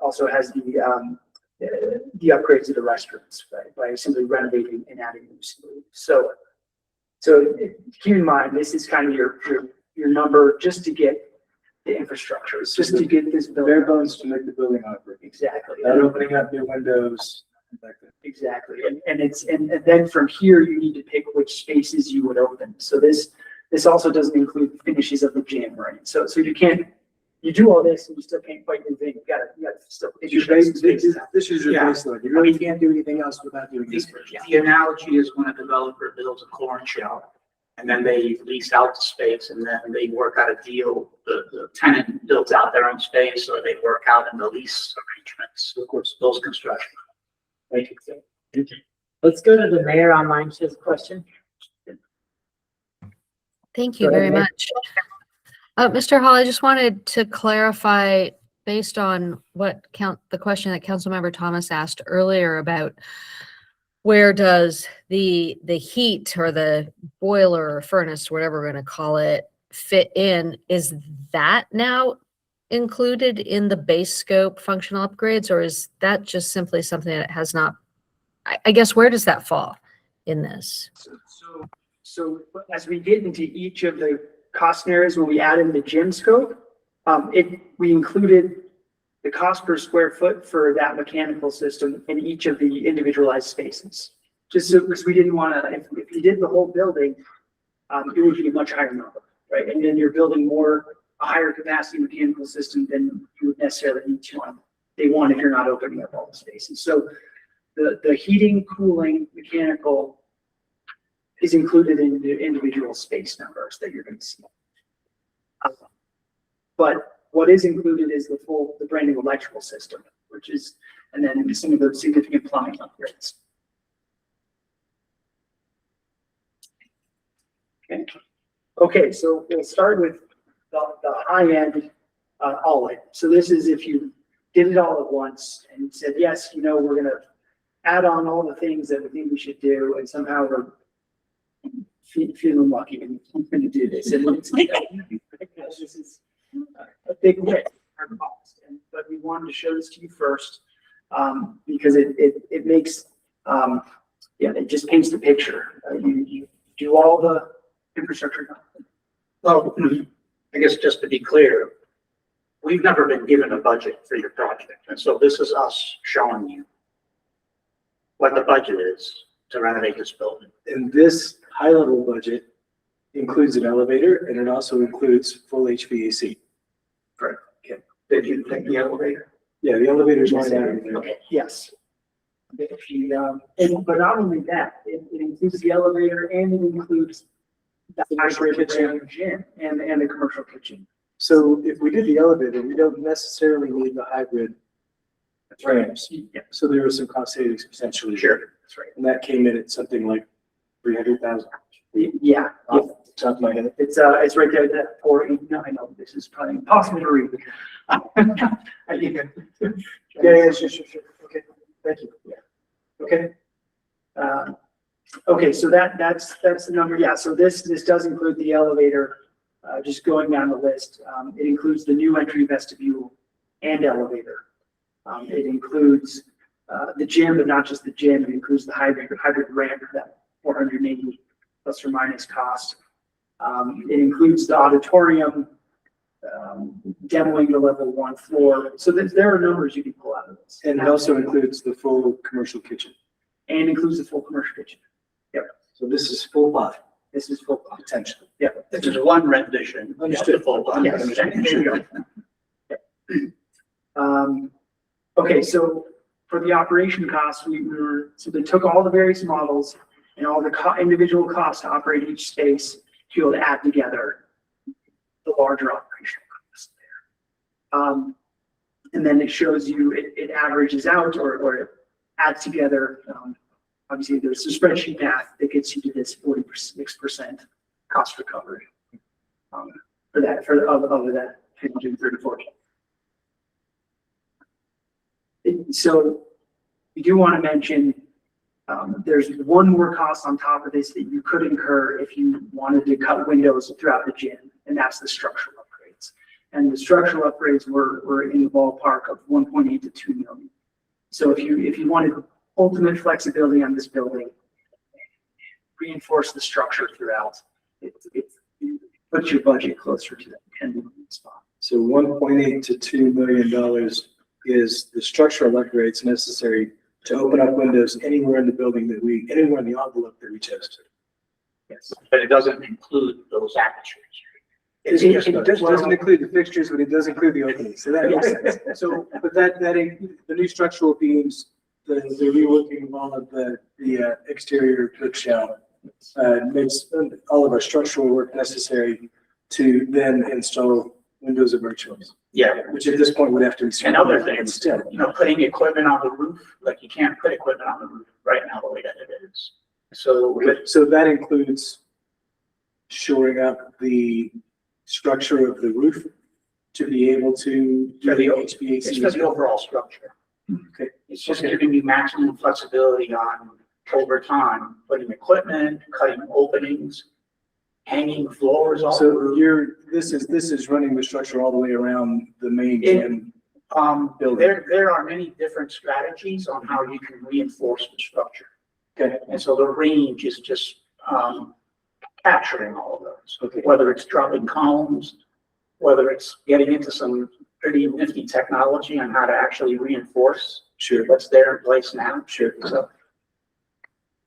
also has the upgrades to the restrooms, right, by simply renovating and adding new facilities. So keep in mind, this is kind of your number just to get the infrastructure. It's just to get this building. Bare bones to make the building operate. Exactly. Not opening up new windows. Like that. Exactly. And then from here, you need to pick which spaces you would open. So this also doesn't include finishes of the gym, right? So you can't you do all this and you still can't quite do things. You gotta still. This is your Yeah. baseline. You really can't do anything else without doing this first. The analogy is when a developer builds a corn shell, and then they lease out the space, and then they work out a deal, the tenant builds out their own space, or they work out in the lease arrangements, Of course. those construction. Thank you. Let's go to the mayor online. She has a question. Thank Go you ahead, very Mayor. much. Mr. Hall, I just wanted to clarify based on the question that Councilmember Thomas asked earlier about where does the heat or the boiler or furnace, whatever we're going to call it, fit in? Is that now included in the base scope functional upgrades, or is that just simply something that has not, I guess, where does that fall in this? So as we get into each of the cost areas, when we add in the gym scope, we included the cost per square foot for that mechanical system in each of the individualized spaces. Just so, because we didn't want to, if you did the whole building, it would be a much higher number, right? And then you're building a higher capacity mechanical system than you would necessarily need to on day one if you're not opening up all the spaces. So the heating, cooling, mechanical is included in the individual space numbers that you're going to see. But what is included is the brand new electrical system, and then some of the significant plumbing upgrades. Okay, so we'll start with the high end, all in. So this is if you did it all at once and said, yes, we're going to add on all the things that we think we should do, and somehow we're feeling lucky and I'm going to do this. And this is a big win, but we wanted to show this to you first because it makes, it just paints the picture. You do all the infrastructure. Well, I guess just to be clear, we've never been given a budget for your project, and so this is us showing you what the budget is to renovate this building. And this high-level budget includes an elevator, and it also includes full HVAC. Correct. Okay. Did you take the elevator? Yeah, the elevator's going out over there. Okay, yes. But not only that, it includes the elevator and it includes the hybrid kitchen gym and the commercial kitchen. So if we did the elevator, we don't necessarily need the hybrid ramps. Yeah, So there was some cost savings potentially. Sure. that's right. And that came in at something like 300,000 Yeah, off the top of my head. it's right there, that 489. I know this is probably impossible to read. Yeah, sure. Okay, thank you. Okay. Okay, so that's the number. Yeah, so this does include the elevator. Just going down the list, it includes the new entry vestibule and elevator. It includes the gym, but not just the gym. It includes the hybrid ramp, that 480 plus or minus cost. It includes the auditorium, demoing the level 1 floor. So there are numbers you can pull out of this. And it also includes the full commercial kitchen. And includes the full commercial kitchen. So this is full buy, This is full potentially. Yep. This is one rendition. of Understood. the full budget. Yes, there you go. Okay, so for the operation costs, so they took all the various models and all the individual costs to operate each space to be able to add together the larger operational costs there. And then it shows you, it averages out or it adds together. Obviously, there's a spreadsheet math that gets you to this 46% cost recovery for that 234. So we do want to mention there's one more cost on top of this that you could incur if you wanted to cut windows throughout the gym, and that's the structural upgrades. And the structural upgrades were in the ballpark of 1.8 to 2 million. So if you wanted ultimate flexibility on this building, reinforce the structure throughout, it puts your budget closer to that 10 million spot. So $1.8 to $2 million is the structural upgrades necessary to open up windows anywhere in the building anywhere in the envelope that we chose to. Yes. But it doesn't include those apertures. It's It just a- doesn't include the fixtures, but it does include the openings, so that makes sense. So, but the new structural beams, the reworking of all of the exterior brick shell, makes all of our structural work necessary to then install windows of virtuals, Yeah, which at this point would have to be. and other things, Still. putting equipment on the roof, like you can't put equipment on the roof right now the way that it is. So, but So that includes shoring up the structure of the roof to be able to do For the the- HVAC. it's for the overall structure. Okay. It's just giving you maximum flexibility on over time, putting equipment, cutting openings, hanging floors all So over. this is running the structure all the way around the main It- gym. Building. There are many different strategies on how you can reinforce the structure. Okay. And so the range is just, capturing all of those. Okay. Whether it's dropping columns, whether it's getting into some pretty nifty technology on how to actually reinforce Sure, what's there in place now. sure. So,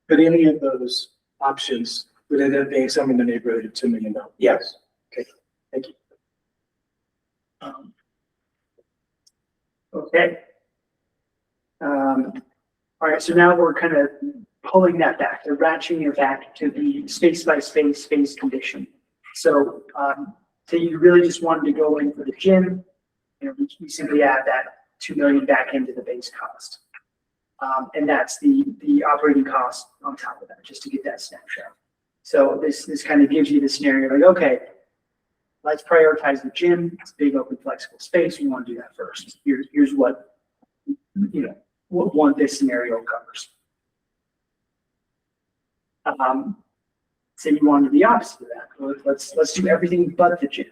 But any of those options would end up being some in the neighborhood of $2 million. yes. Okay, thank you. Okay. All right, so now we're kind of pulling that back, or ratcheting it back to the space by space condition. So, so you really just wanted to go in for the gym, we simply add that 2 million back into the base cost. And that's the operating cost on top of that, just to get that snapshot. So this kind of gives you the scenario, like, okay, let's prioritize the gym. It's a big, open, flexible space. We want to do that first. Here's what, what this scenario covers. Say you want to do the opposite of that. Well, let's do everything but the gym.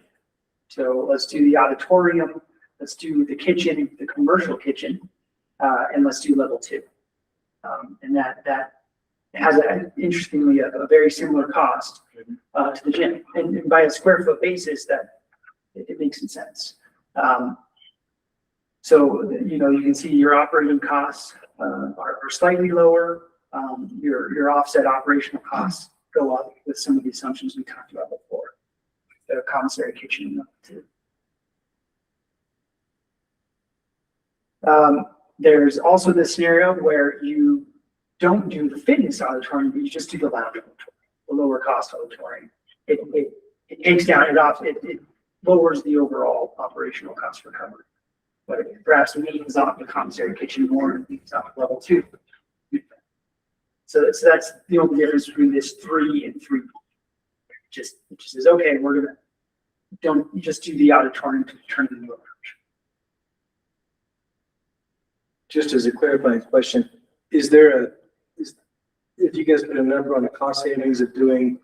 So let's do the auditorium. Let's do the kitchen, the commercial kitchen, and let's do level 2. And that has interestingly a very similar cost to the gym, and by a square foot basis, that it makes some sense. So you can see your operating costs are slightly lower. Your offset operational costs go up with some of the assumptions we talked about before. The commissary kitchen too. There's also this scenario where you don't do the fitness auditorium, but you just do the lounge auditorium, the lower cost auditorium. It takes down it lowers the overall operational cost recovery. But it perhaps means on the commissary kitchen more and means on level 2. So that's the only difference between this 3 and 3. It just says, okay, don't just do the auditorium to turn it into a lounge. Just as a clarifying question, if you guys put a number on the cost savings of doing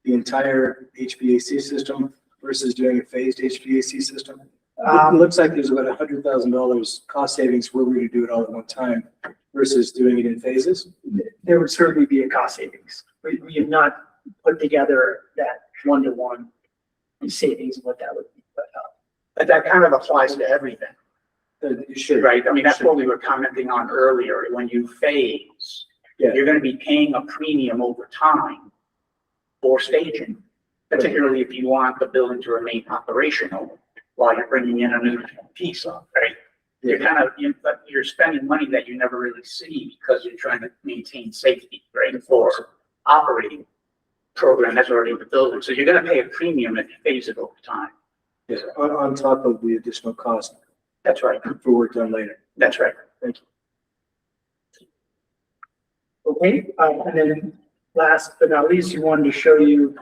the entire HVAC system versus doing a phased HVAC system? It looks like there's about $100,000 cost savings were we to do it all at one time versus doing it in phases. There would certainly be a cost savings. We have not put together that one-to-one savings of what that would be, But that kind of applies to everything, You should. right? I mean, that's what we were commenting on earlier. When you phase, Yeah. you're going to be paying a premium over time for staging, particularly if you want the building to remain operational while you're bringing in a new piece of, right? You're but you're spending money that you never really see because you're trying to maintain safety, right? For operating program that's already in the building. So you're going to pay a premium if you phase it over time. Yeah, on top of the additional cost That's right. for work done later. That's right. Thank you. Okay, and then last but not least, we wanted to show you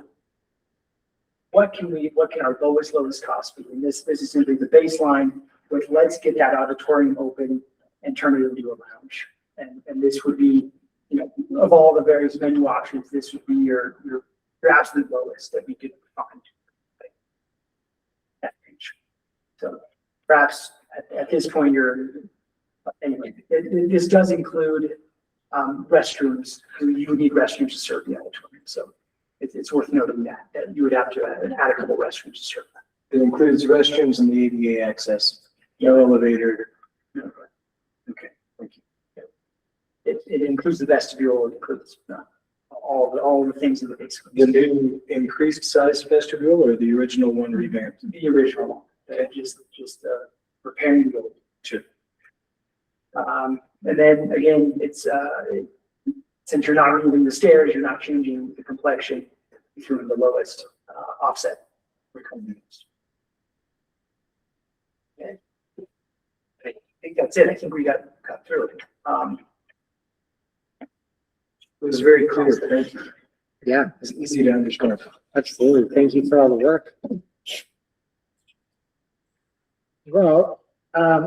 what can our lowest cost be? And this is simply the baseline with let's get that auditorium open and turn it into a lounge. And this would be, of all the various menu options, this would be your absolute lowest that we could find. That range. So perhaps at this point, anyway, this does include restrooms. You would need restrooms to serve the auditorium. So it's worth noting that you would have to add a couple restrooms to serve that. It includes restrooms and the ADA access, no elevator. Okay, thank you. It includes the vestibule, it includes all all the things in the basement. The new increased size vestibule or the original one revamped? The original, just repairing the Sure. And then again, since you're not removing the stairs, you're not changing the complexion through the lowest offset. Okay. I think that's it. I think we got through it. It was very clear. Thank you. Yeah, It's easy to understand. absolutely. Thank you for all the work. Well,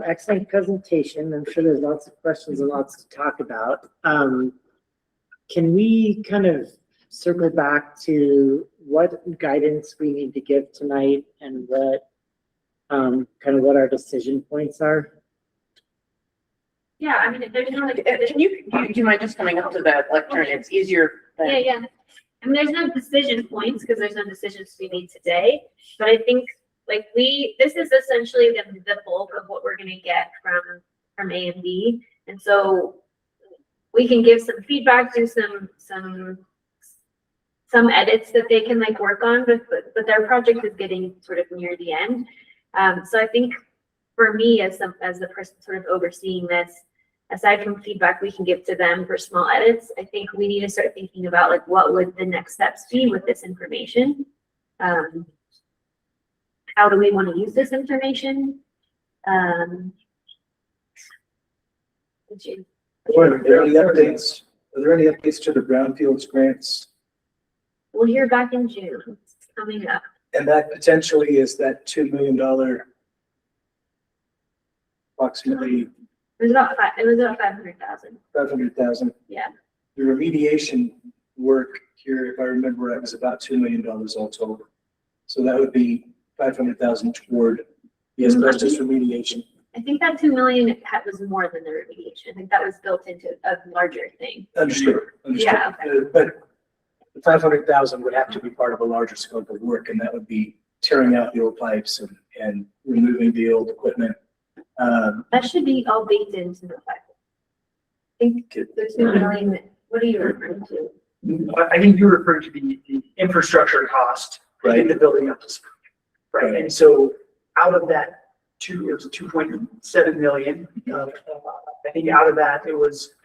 excellent presentation. I'm sure there's lots of questions and lots to talk about. Can we kind of circle back to what guidance we need to give tonight and what, kind of what our decision points are? Yeah, I mean, if there's no like. Can you mind just coming up to that lectern? It's easier than. Yeah. I mean, there's no decision points because there's no decisions to be made today, but I think like this is essentially the bulk of what we're gonna get from A and B. And so we can give some feedback, do some edits that they can like work on, but their project is getting sort of near the end. So I think for me as the person sort of overseeing this, aside from feedback we can give to them for small edits, I think we need to start thinking about like what would the next steps be with this information. How do we want to use this information? Are there any updates? Are there any updates to the brownfields grants? We'll hear back in June. It's coming up. And that potentially is that $2 million approximately It was about 500,000. 500,000. Yeah. The remediation work here, if I remember right, was about $2 million all told. So that would be 500,000 toward the asbestos remediation. I think that 2 million was more than the remediation. I think that was built into a larger thing. Understood. Yeah, But the 500,000 would have to be part of a larger scope of work, and that would be tearing out the old pipes and removing the old equipment. That should be all baked into the 5. I think the 2 million, what are you referring to? I think you're referring to the infrastructure cost in the building up to speed. Right, and so out of that it was 2.7 million. I think out of that, it was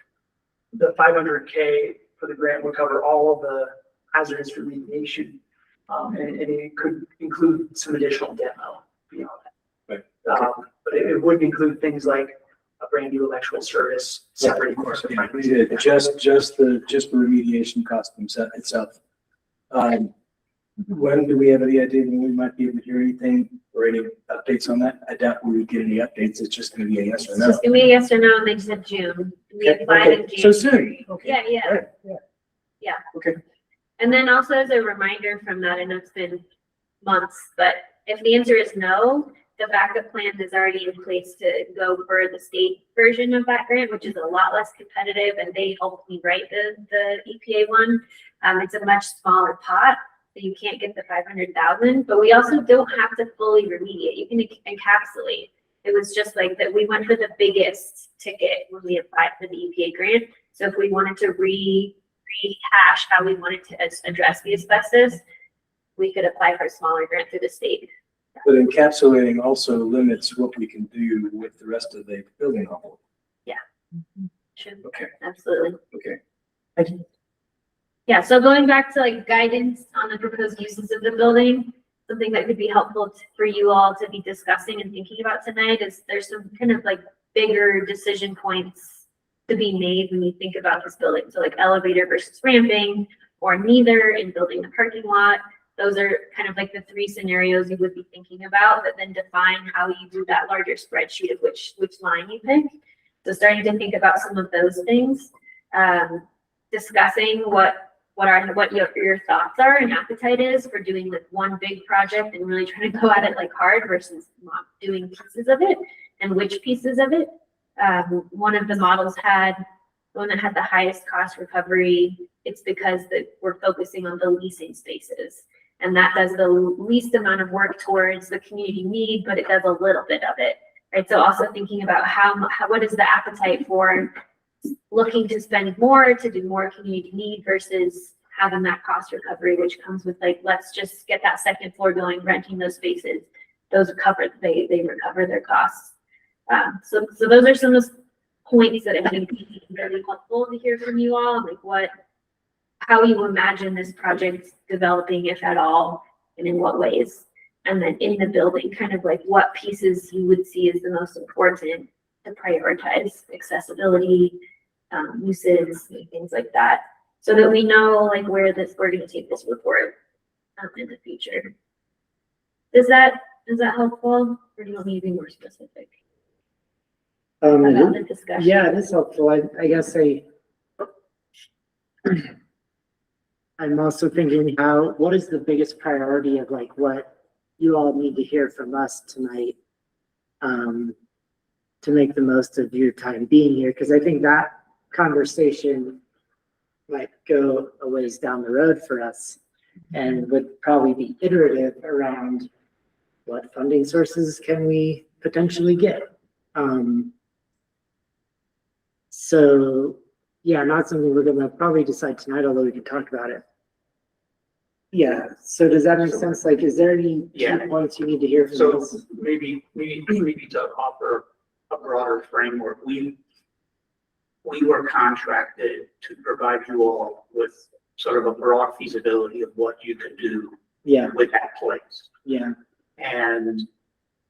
the 500K for the grant would cover all of the hazardous remediation. And it could include some additional demo beyond that. Right. But it would include things like a brand new electrical service, separate course of Just the remediation cost itself. When do we have any idea when we might be able to hear anything or any updates on that? I doubt we would get any updates. It's just gonna be a yes or It's no. just gonna be a yes or no, and they said June. We Okay, applied in okay. So June. soon. Okay. Yeah. All right, yeah. Okay. And then also as a reminder from that, I know it's been months, but if the answer is no, the backup plan is already in place to go for the state version of that grant, which is a lot less competitive, and they helped me write the EPA one. It's a much smaller pot, so you can't get the 500,000, but we also don't have to fully remediate. You can encapsulate. It was just like that we went for the biggest ticket when we applied for the EPA grant. So if we wanted to rehash how we wanted to address the asbestos, we could apply for a smaller grant through the state. But encapsulating also limits what we can do with the rest of the building envelope. Sure. Okay, Absolutely. okay. Yeah, so going back to like guidance on the proposed uses of the building, something that could be helpful for you all to be discussing and thinking about tonight is there's some kind of like bigger decision points to be made when you think about this building. So like elevator versus ramping, or neither in building the parking lot. Those are kind of like the 3 scenarios you would be thinking about, but then define how you do that larger spreadsheet of which line you pick. So starting to think about some of those things, discussing what your thoughts are and appetite is for doing like one big project and really trying to go at it like hard versus not doing pieces of it, and which pieces of it. One of the models had, the one that had the highest cost recovery, it's because that we're focusing on the leasing spaces. And that does the least amount of work towards the community need, but it does a little bit of it, right? So also thinking about what is the appetite for looking to spend more to do more community need versus having that cost recovery, which comes with like, let's just get that second floor going, renting those spaces. Those cover, they recover their costs. So those are some of those points that I think would be really helpful to hear from you all, like how you imagine this project developing, if at all, and in what ways. And then in the building, kind of like what pieces you would see as the most important to prioritize accessibility, uses, and things like that, so that we know like we're going to take this report in the future. Is that helpful, or do you want me to be more specific about the discussion? Yeah, it is helpful. I guess I'm also thinking what is the biggest priority of like what you all need to hear from us tonight, to make the most of your time being here? Because I think that conversation might go a ways down the road for us and would probably be iterative around what funding sources can we potentially get. So yeah, not something we're gonna probably decide tonight, although we can talk about it. Yeah, so does that make sense? Like, is there any key Yeah. points you need to hear from So us? maybe to offer a broader framework, we were contracted to provide you all with sort of a broad feasibility of what you could do Yeah, with that place. yeah, And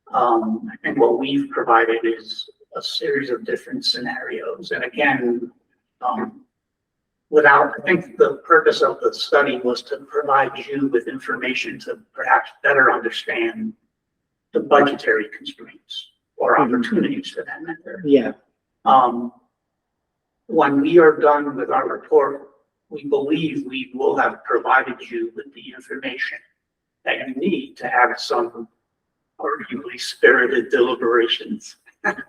what we've provided is a series of different scenarios. And again, I think the purpose of the study was to provide you with information to perhaps better understand the budgetary constraints or opportunities for that matter. yeah, When we are done with our report, we believe we will have provided you with the information that you need to have some arguably spirited deliberations.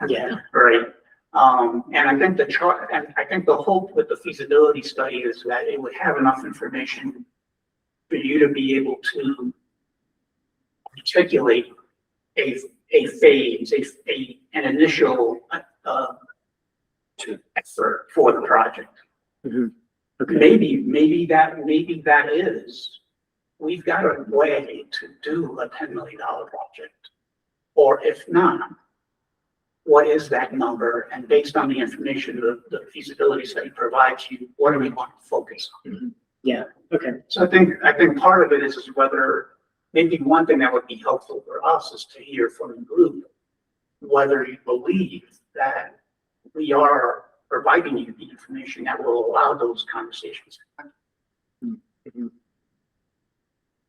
yeah, Right. And I think the hope with the feasibility study is that it would have enough information for you to be able to articulate a phase, an initial effort for the project. okay, Maybe that is, we've got a way to do a $10 million project. Or if not, what is that number? And based on the information the feasibility study provides you, what do we want to focus on? yeah, okay, So I think part of it is whether, maybe one thing that would be helpful for us is to hear from the group whether you believe that we are providing you the information that will allow those conversations.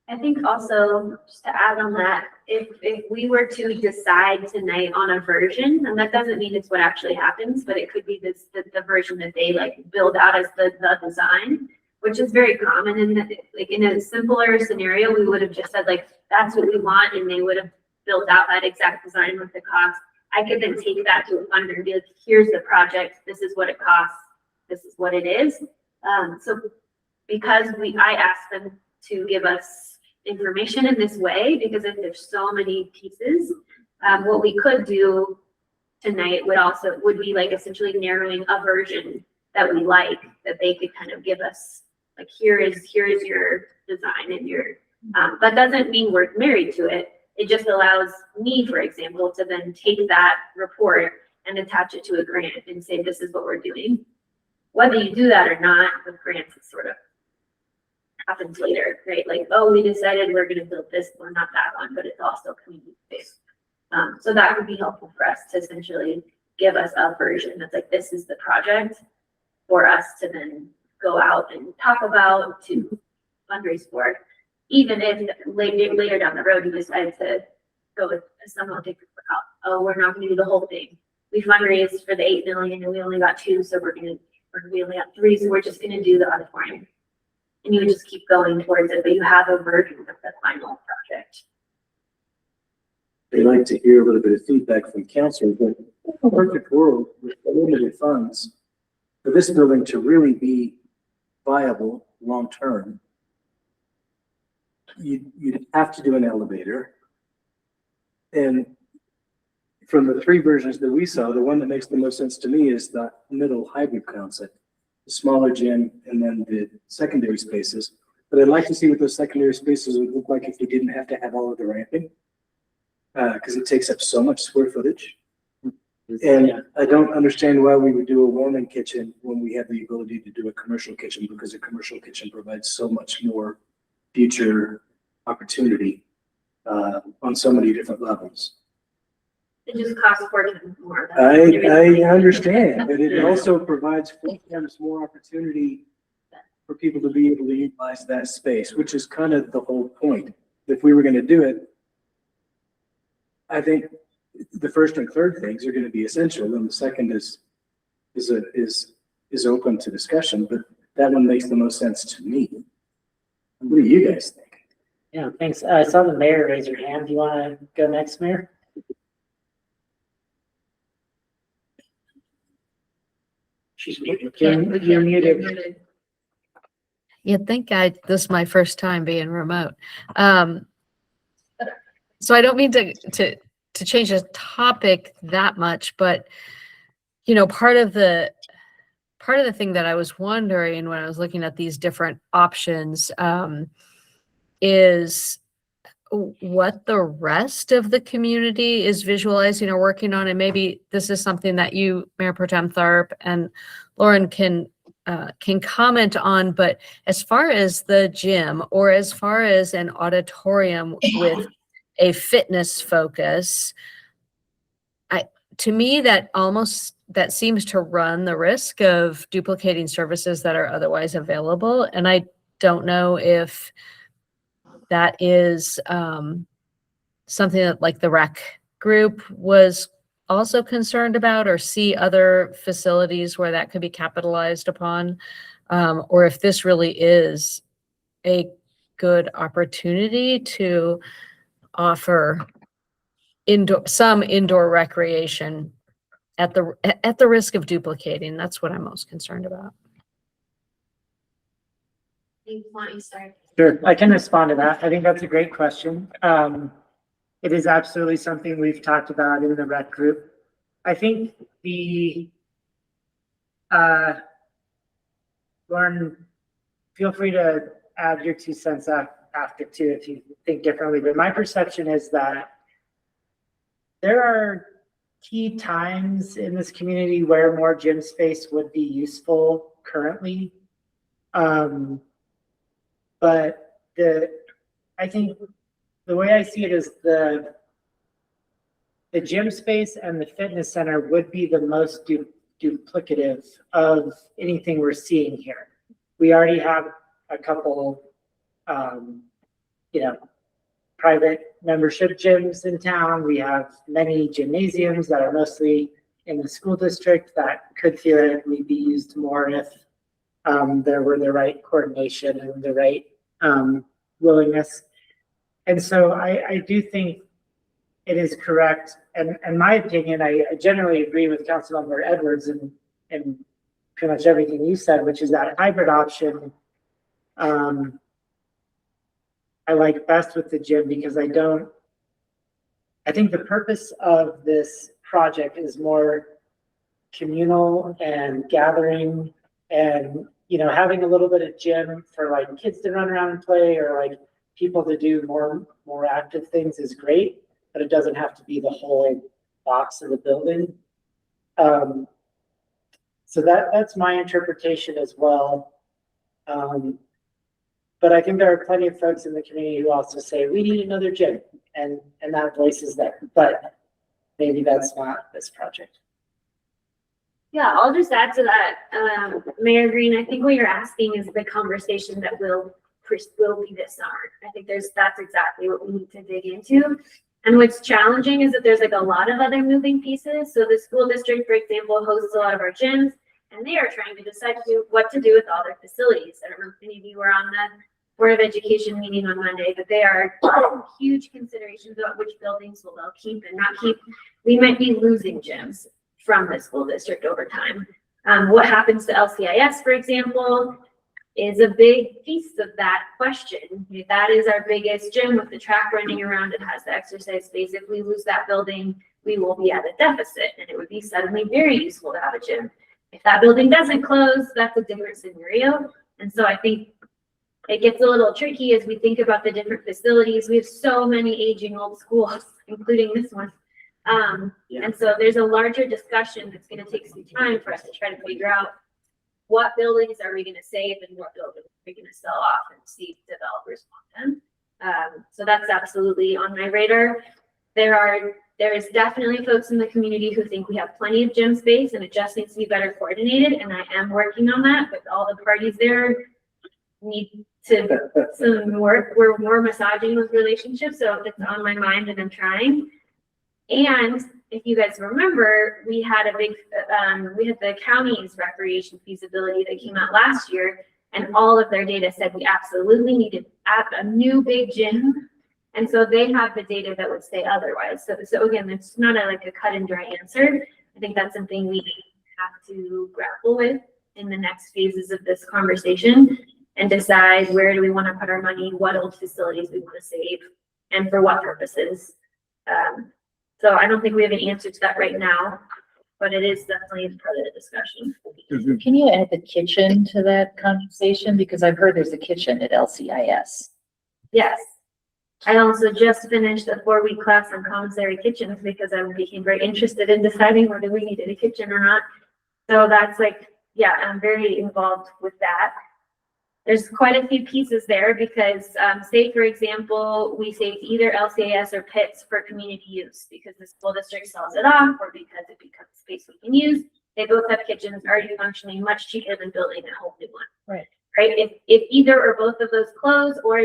I think also, just to add on that, if we were to decide tonight on a version, and that doesn't mean it's what actually happens, but it could be the version that they like build out as the design, which is very common. And like in a simpler scenario, we would have just said like, that's what we want, and they would have built out that exact design with the cost. I could then take that to a funder and be like, here's the project, this is what it costs, this is what it is. So because I asked them to give us information in this way, because if there's so many pieces, what we could do tonight would be like essentially narrowing a version that we like, that they could kind of give us, like, here is your design and your, that doesn't mean we're married to it. It just allows me, for example, to then take that report and attach it to a grant and say, this is what we're doing. Whether you do that or not, with grants, it's sort of happens later, right? Like, oh, we decided we're going to build this one, not that one, but it's also community-based. So that would be helpful for us to essentially give us a version that's like, this is the project for us to then go out and talk about, to fundraise for. Even if later down the road, you decide to go with someone to, oh, we're not going to do the whole thing. We fundraised for the 8 million and we only got 2, so we only got 3, so we're just going to do the auditorium. And you would just keep going towards it, but you have a version of the final project. They like to hear a little bit of feedback from council, but in a perfect world with limited funds, for this building to really be viable long-term, you'd have to do an elevator. And from the 3 versions that we saw, the one that makes the most sense to me is the middle hybrid concept. the smaller gym, and then the secondary spaces. But I'd like to see what those secondary spaces would look like if we didn't have to have all of the ramping. Because it takes up so much square footage. And I don't understand why we would do a warming kitchen when we have the ability to do a commercial kitchen, because a commercial kitchen provides so much more future opportunity on so many different levels. It just costs 4 times more. I understand, but it also provides 4 times more opportunity for people to be able to utilize that space, which is kind of the whole point. If we were going to do it, I think the first and third things are going to be essential, and the second is open to discussion. But that one makes the most sense to me. What do you guys think? Yeah, thanks. I saw the mayor raise her hand. Do you want to go next, Mayor? She's muted. You're muted. You'd think this is my first time being remote. So I don't mean to change the topic that much, but you know, part of the thing that I was wondering when I was looking at these different options is what the rest of the community is visualizing or working on. And maybe this is something that you, Mayor Pro Tem Tharp, and Lauren can comment on. But as far as the gym, or as far as an auditorium with a fitness focus, to me, that seems to run the risk of duplicating services that are otherwise available. And I don't know if that is something that like the rec group was also concerned about, or see other facilities where that could be capitalized upon, or if this really is a good opportunity to offer some indoor recreation at the risk of duplicating. That's what I'm most concerned about. Why don't you start? Sure, I can respond to that. I think that's a great question. It is absolutely something we've talked about in the rec group. I think Lauren, feel free to add your 2 cents after too, if you think differently. But my perception is that there are key times in this community where more gym space would be useful currently. But I think the way I see it is the gym space and the fitness center would be the most duplicative of anything we're seeing here. We already have a couple, private membership gyms in town. We have many gymnasiums that are mostly in the school district that could theoretically be used more if there were the right coordination and the right willingness. And so I do think it is correct. And in my opinion, I generally agree with Councilmember Edwards and pretty much everything you said, which is that hybrid option I like best with the gym, because I think the purpose of this project is more communal and gathering, and having a little bit of gym for like kids to run around and play, or like people to do more active things is great, but it doesn't have to be the whole box of the building. So that's my interpretation as well. But I think there are plenty of folks in the community who also say we need another gym, and that voice is there, but maybe that's not this project. Yeah, I'll just add to that, Mayor Green. I think what you're asking is the conversation that will be this summer. I think that's exactly what we need to dig into. And what's challenging is that there's like a lot of other moving pieces. So the school district, for example, hosts a lot of our gyms, and they are trying to decide what to do with all their facilities. I don't know if any of you were on the Board of Education meeting on Monday, but they are huge considerations about which buildings will they'll keep and not keep. We might be losing gyms from the school district over time. What happens to LCIS, for example, is a big piece of that question. That is our biggest gym with the track running around. It has the exercise space. If we lose that building, we will be at a deficit, and it would be suddenly very useful to have a gym. If that building doesn't close, that's a different scenario. And so I think it gets a little tricky as we think about the different facilities. We have so many aging old schools, including this one. And so there's a larger discussion that's going to take some time for us to try to figure out what buildings are we going to save and what buildings are we going to sell off and see if developers want them. So that's absolutely on my radar. There is definitely folks in the community who think we have plenty of gym space and it just needs to be better coordinated. And I am working on that, but all the parties there need to some work. We're more massaging those relationships, so it's on my mind and I'm trying. And if you guys remember, we had the county's recreation feasibility that came out last year, and all of their data said we absolutely needed a new big gym. And so they have the data that would say otherwise. So again, it's not like a cut and dry answer. I think that's something we have to grapple with in the next phases of this conversation and decide where do we want to put our money, what old facilities we want to save, and for what purposes. So I don't think we have an answer to that right now, but it is definitely part of the discussion. Can you add the kitchen to that conversation? Because I've heard there's a kitchen at LCIS. Yes. I also just finished a 4-week class on commissary kitchens because I became very interested in deciding whether we needed a kitchen or not. So that's like, yeah, I'm very involved with that. There's quite a few pieces there because say, for example, we saved either LCAS or PITS for community use because the school district sells it off or because it becomes space we can use. They both have kitchens already functioning, much cheaper than building a whole new one. Right? If either or both of those close or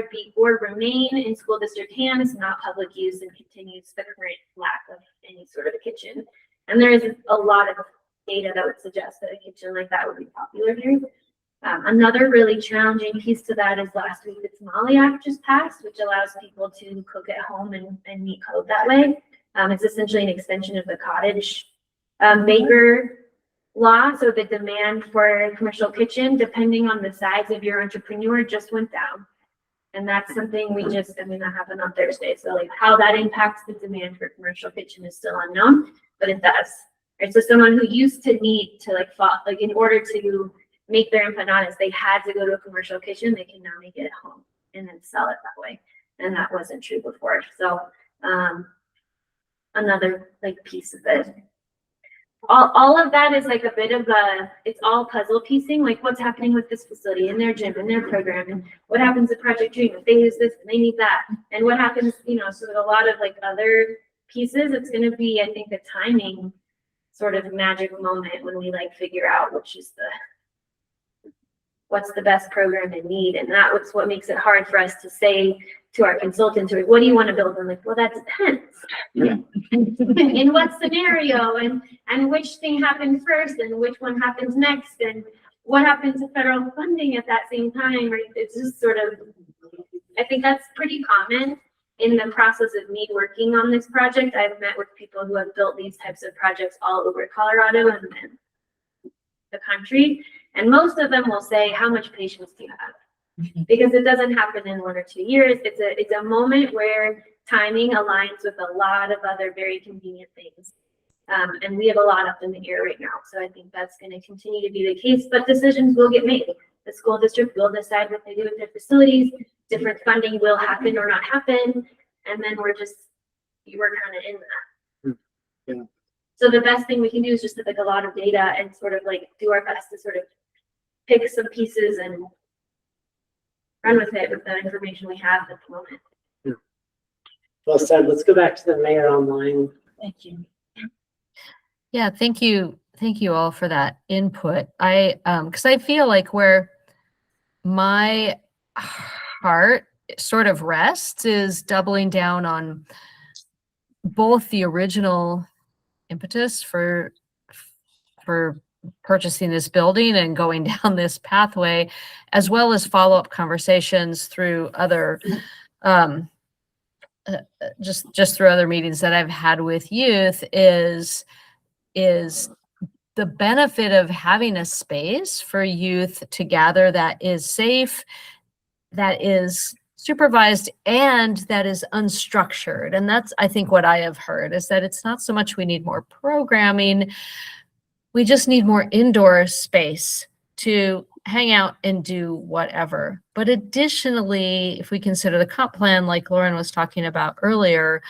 remain in school district hands, not public use, and continues the current lack of any sort of a kitchen. And there is a lot of data that would suggest that a kitchen like that would be popular here. Another really challenging piece to that is last week the Tamale Act just passed, which allows people to cook at home and meet code that way. It's essentially an extension of the cottage maker law. So the demand for a commercial kitchen, depending on the size of your entrepreneur, just went down. And that's something we just, I mean, that happened on Thursday. So like how that impacts the demand for commercial kitchen is still unknown, but it does. Right? So someone who used to need to like in order to make their empanadas, they had to go to a commercial kitchen. They can now make it at home and then sell it that way. And that wasn't true before. So another like piece of it. All of that is like a bit of it's all puzzle piecing, like what's happening with this facility in their gym, in their program, and what happens at Project Dream if they use this and they need that. And what happens, so there's a lot of like other pieces. It's going to be, I think, a timing sort of magic moment when we like figure out what's the best program in need. And that was what makes it hard for us to say to our consultants, what do you want to build? I'm like, well, that depends. Yeah. In what scenario and which thing happens first and which one happens next and what happens to federal funding at that same time, right? It's just sort of, I think that's pretty common in the process of me working on this project. I've met with people who have built these types of projects all over Colorado and the country. And most of them will say, how much patience do you have? Because it doesn't happen in 1 or 2 years. It's a moment where timing aligns with a lot of other very convenient things. And we have a lot up in the air right now. So I think that's going to continue to be the case, but decisions will get made. The school district will decide what they do with their facilities. Different funding will happen or not happen. And then we're kind of in that. Yeah. So the best thing we can do is just like a lot of data and sort of like do our best to sort of pick some pieces and run with it with the information we have at the moment. Yeah. Well said. Let's go back to the mayor online. Thank you. Yeah, thank you. Thank you all for that input. Because I feel like where my heart sort of rests is doubling down on both the original impetus for purchasing this building and going down this pathway, as well as follow-up conversations through other just through other meetings that I've had with youth is the benefit of having a space for youth to gather that is safe, that is supervised, and that is unstructured. And that's, I think, what I have heard is that it's not so much we need more programming, we just need more indoor space to hang out and do whatever. But additionally, if we consider the comp plan, like Lauren was talking about earlier,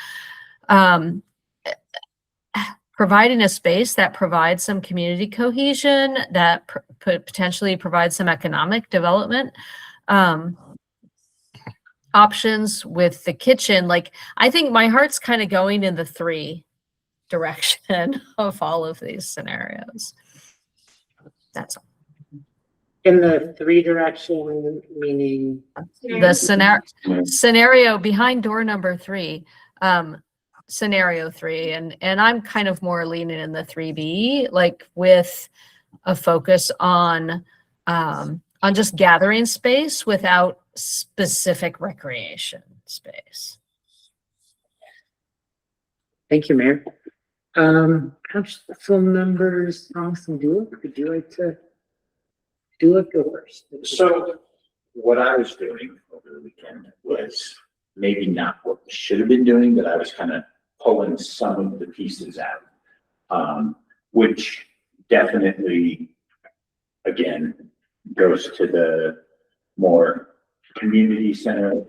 providing a space that provides some community cohesion, that potentially provides some economic development options with the kitchen. Like, I think my heart's kind of going in the 3 direction of all of these scenarios. That's all. In the 3 direction, meaning, The scenario behind door number 3, scenario 3, and I'm kind of more leaning in the 3B, like with a focus on just gathering space without specific recreation space. thank you, Mayor. Council members, Thomas and Dula, would you like to do it first? So what I was doing over the weekend was maybe not what we should have been doing, but I was kind of pulling some of the pieces out, which definitely, again, goes to the more community center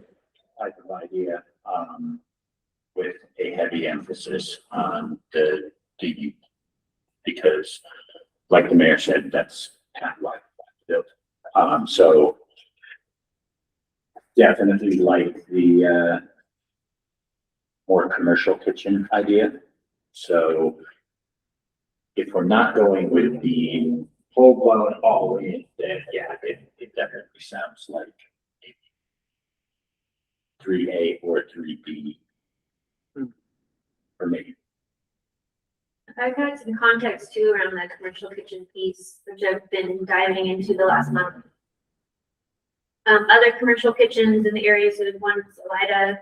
type of idea, with a heavy emphasis on the youth. Because like the mayor said, that's kind of like built. So definitely like the more commercial kitchen idea. So if we're not going with the full blown all in, then yeah, it definitely sounds like 3A or 3B for me. I've got some context too around that commercial kitchen piece, which I've been diving into the last month. Other commercial kitchens in the area, so there's one in Salida,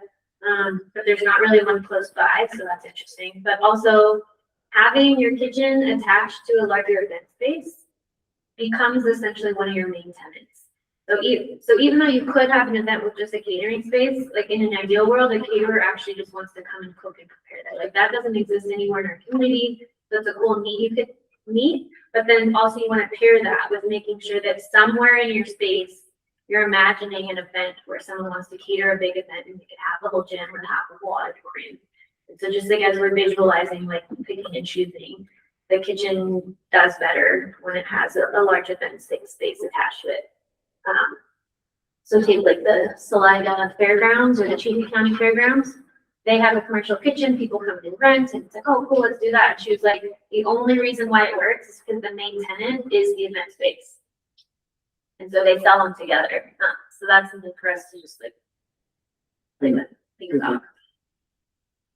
but there's not really one close by, so that's interesting. But also having your kitchen attached to a larger event space becomes essentially one of your main tenants. So even though you could have an event with just a catering space, like in an ideal world, a caterer actually just wants to come and cook and prepare that. Like that doesn't exist anywhere in our community. That's a cool need you could meet. But then also you want to pair that with making sure that somewhere in your space, you're imagining an event where someone wants to cater a big event and you could have the whole gym or half the whole auditorium. And so just like as we're visualizing, like picking and choosing, the kitchen does better when it has a large event space attached to it. So take like the Salida Fairgrounds or the Chaffey County Fairgrounds. They have a commercial kitchen, people come in and rent, and it's like, oh, cool, let's do that. And she was like, the only reason why it works is because the main tenant is the event space. And so they sell them together. So that's something for us to just like think about.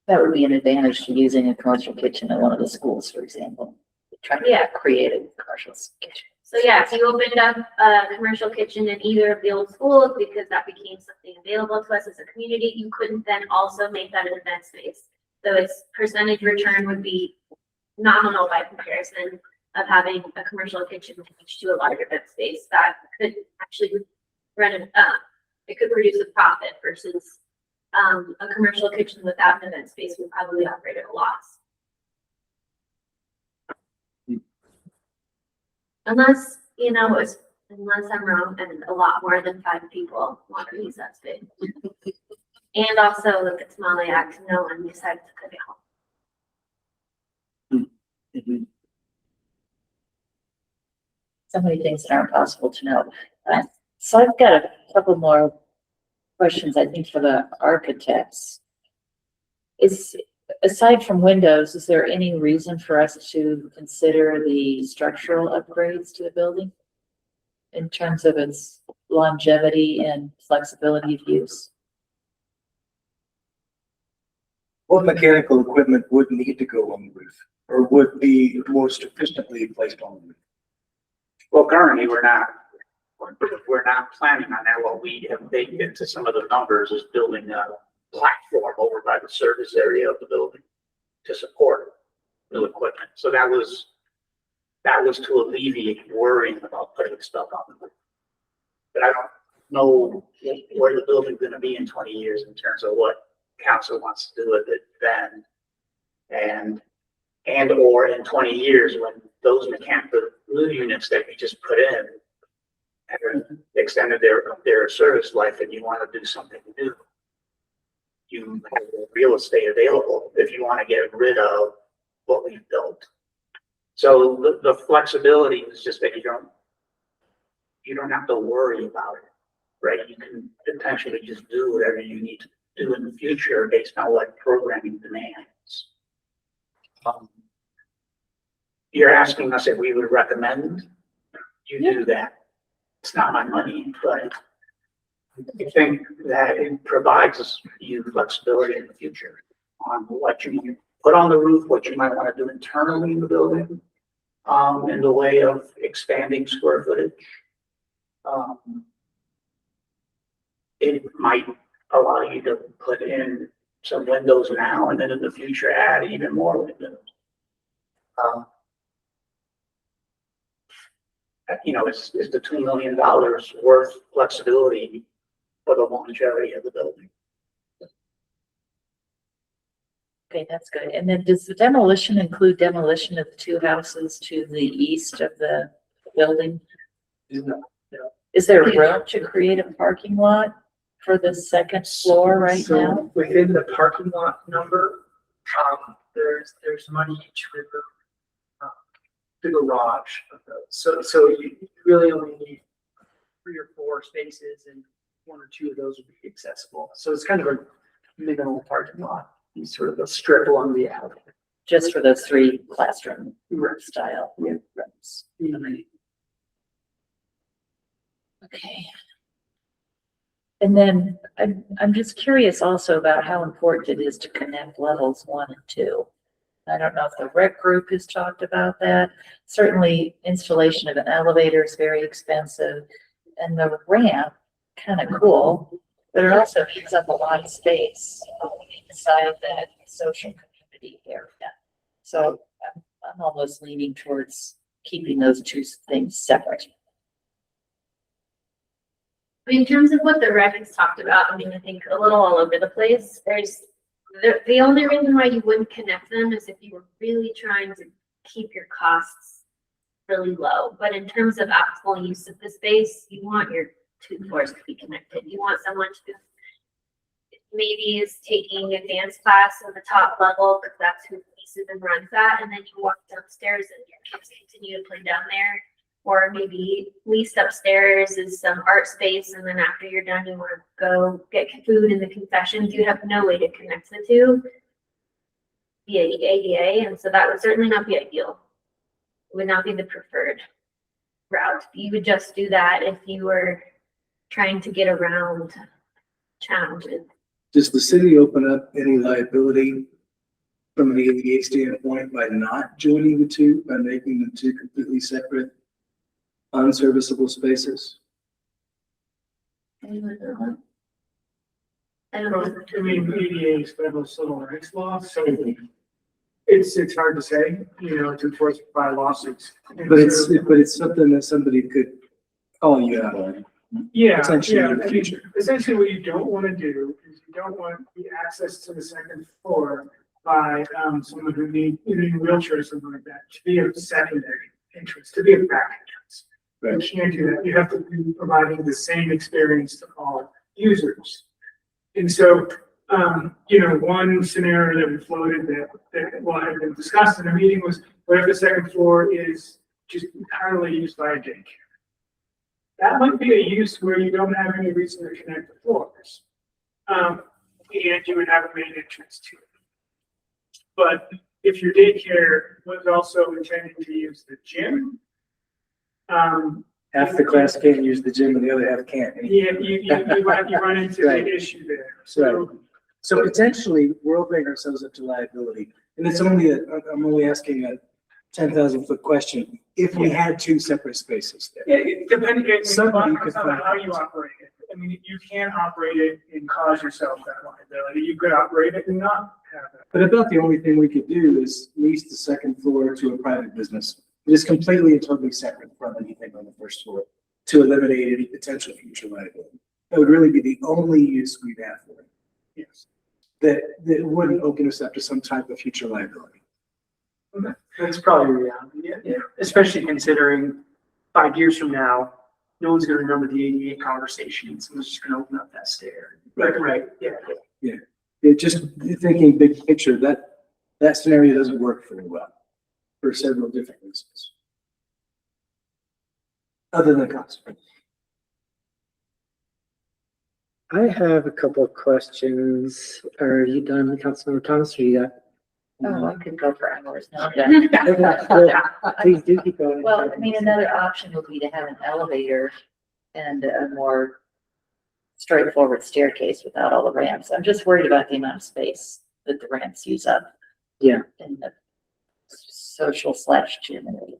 That would be an advantage to using a commercial kitchen at one of the schools, for example. Trying to create a commercial kitchen. So yeah, if you opened up a commercial kitchen in either of the old schools, because that became something available to us as a community, you couldn't then also make that an event space. So its percentage return would be nominal by comparison of having a commercial kitchen attached to a large event space that could actually run it could produce a profit versus a commercial kitchen without an event space would probably operate at a loss. Unless, unless I'm wrong and a lot more than 5 people want to use that space. And also look at Somali Act, no one decides to cut it off. So many things that aren't possible to know. So I've got a couple more questions, I think, for the architects. Aside from windows, is there any reason for us to consider the structural upgrades to the building in terms of its longevity and flexibility of use? What mechanical equipment would need to go on the roof or would be most efficiently placed on the roof? Well, currently, we're not planning on that. What we have baked into some of the numbers is building a platform over by the service area of the building to support new equipment. So that was to alleviate worrying about putting stuff on the roof. But I don't know where the building's gonna be in 20 years in terms of what council wants to do with it then. And or in 20 years when those mechanical glue units that you just put in have extended their service life and you want to do something new, you have real estate available if you want to get rid of what we've built. So the flexibility is just that you don't have to worry about it, right? You can potentially just do whatever you need to do in the future based on what programming demands. You're asking us if we would recommend you do that. It's not my money, but I think that it provides you flexibility in the future on what you put on the roof, what you might want to do internally in the building, in the way of expanding square footage. It might allow you to put in some windows now and then in the future add even more windows. You know, is the $2 million worth flexibility for the longevity of the building? Okay, that's good. And then does the demolition include demolition of the two houses to the east of the building? Is there room to create a parking lot for the second floor right So now? within the parking lot number, there's money to remove the garage of those. So you really only need 3 or 4 spaces and 1 or 2 of those would be accessible. So it's kind of a minimal parking lot, sort of a strip along the alley. Just for those 3 classroom Right. style Yeah. rooms? Okay. And then I'm just curious also about how important it is to connect levels 1 and 2. I don't know if the rec group has talked about that. Certainly installation of an elevator is very expensive and the ramp, kind of cool, but it also takes up a lot of space inside of that social community area. So I'm almost leaning towards keeping those 2 things separate. I mean, in terms of what the rec has talked about, I mean, I think a little all over the place. The only reason why you wouldn't connect them is if you were really trying to keep your costs really low. But in terms of optimal use of the space, you want your 2 floors to be connected. You want someone to maybe is taking advanced class on the top level because that's who leases and runs that. And then you walk downstairs and your kids continue to play down there. Or maybe leased upstairs is some art space, and then after you're done, you want to go get food in the concessions. You have no way to connect the 2 via ADA, and so that would certainly not be ideal. It would not be the preferred route. You would just do that if you were trying to get around challenges. Does the city open up any liability from the ADA standpoint by not joining the 2, by making them 2 completely separate unserviceable spaces? I don't know. I mean, ADA is federal civil rights law, so it's hard to say, you know, it's enforced by lawsuits. But it's something that somebody could call you out on. Yeah, Potentially yeah. in the I mean, future. essentially what you don't want to do is you don't want the access to the second floor by someone who needs, either in a wheelchair or something like that, to be a secondary entrance, to be a back entrance. Right. You can't do that. You have to be providing the same experience to all users. And so, you know, one scenario that we floated that well, had been discussed in the meeting was, what if the second floor is just entirely used by a daycare? That might be a use where you don't have any reason to connect the floors. And you would have a main entrance to it. But if your daycare was also intending to use the gym, Half the class can't use the gym and the other half can't. yeah, you run into Right. an issue there. So, So potentially, we're opening ourselves up to liability. And it's only, I'm only asking a 10,000-foot question. If we had 2 separate spaces there. yeah, depending Somebody on could how you operate it. I mean, you can operate it and cause yourself that liability. You could operate it and not have it. But about the only thing we could do is lease the second floor to a private business. It is completely and totally separate from anything on the first floor to eliminate any potential future liability. That would really be the only use we'd have for it. Yes. That wouldn't open us up to some type of future liability. That's probably reality, yeah. Especially considering 5 years from now, no one's gonna remember the 88 conversation. Someone's just gonna open up that stair. Right, yeah. It just thinking big picture, that scenario doesn't work very well for several different reasons. Other than cost. I have a couple of questions. Are you done, Councilmember Thomas, or you got? Oh, I could go for hours now. I'm done. Please do keep going. Well, I mean, another option would be to have an elevator and a more straightforward staircase without all the ramps. I'm just worried about the amount of space that the ramps use up. Yeah. In the social/gym area.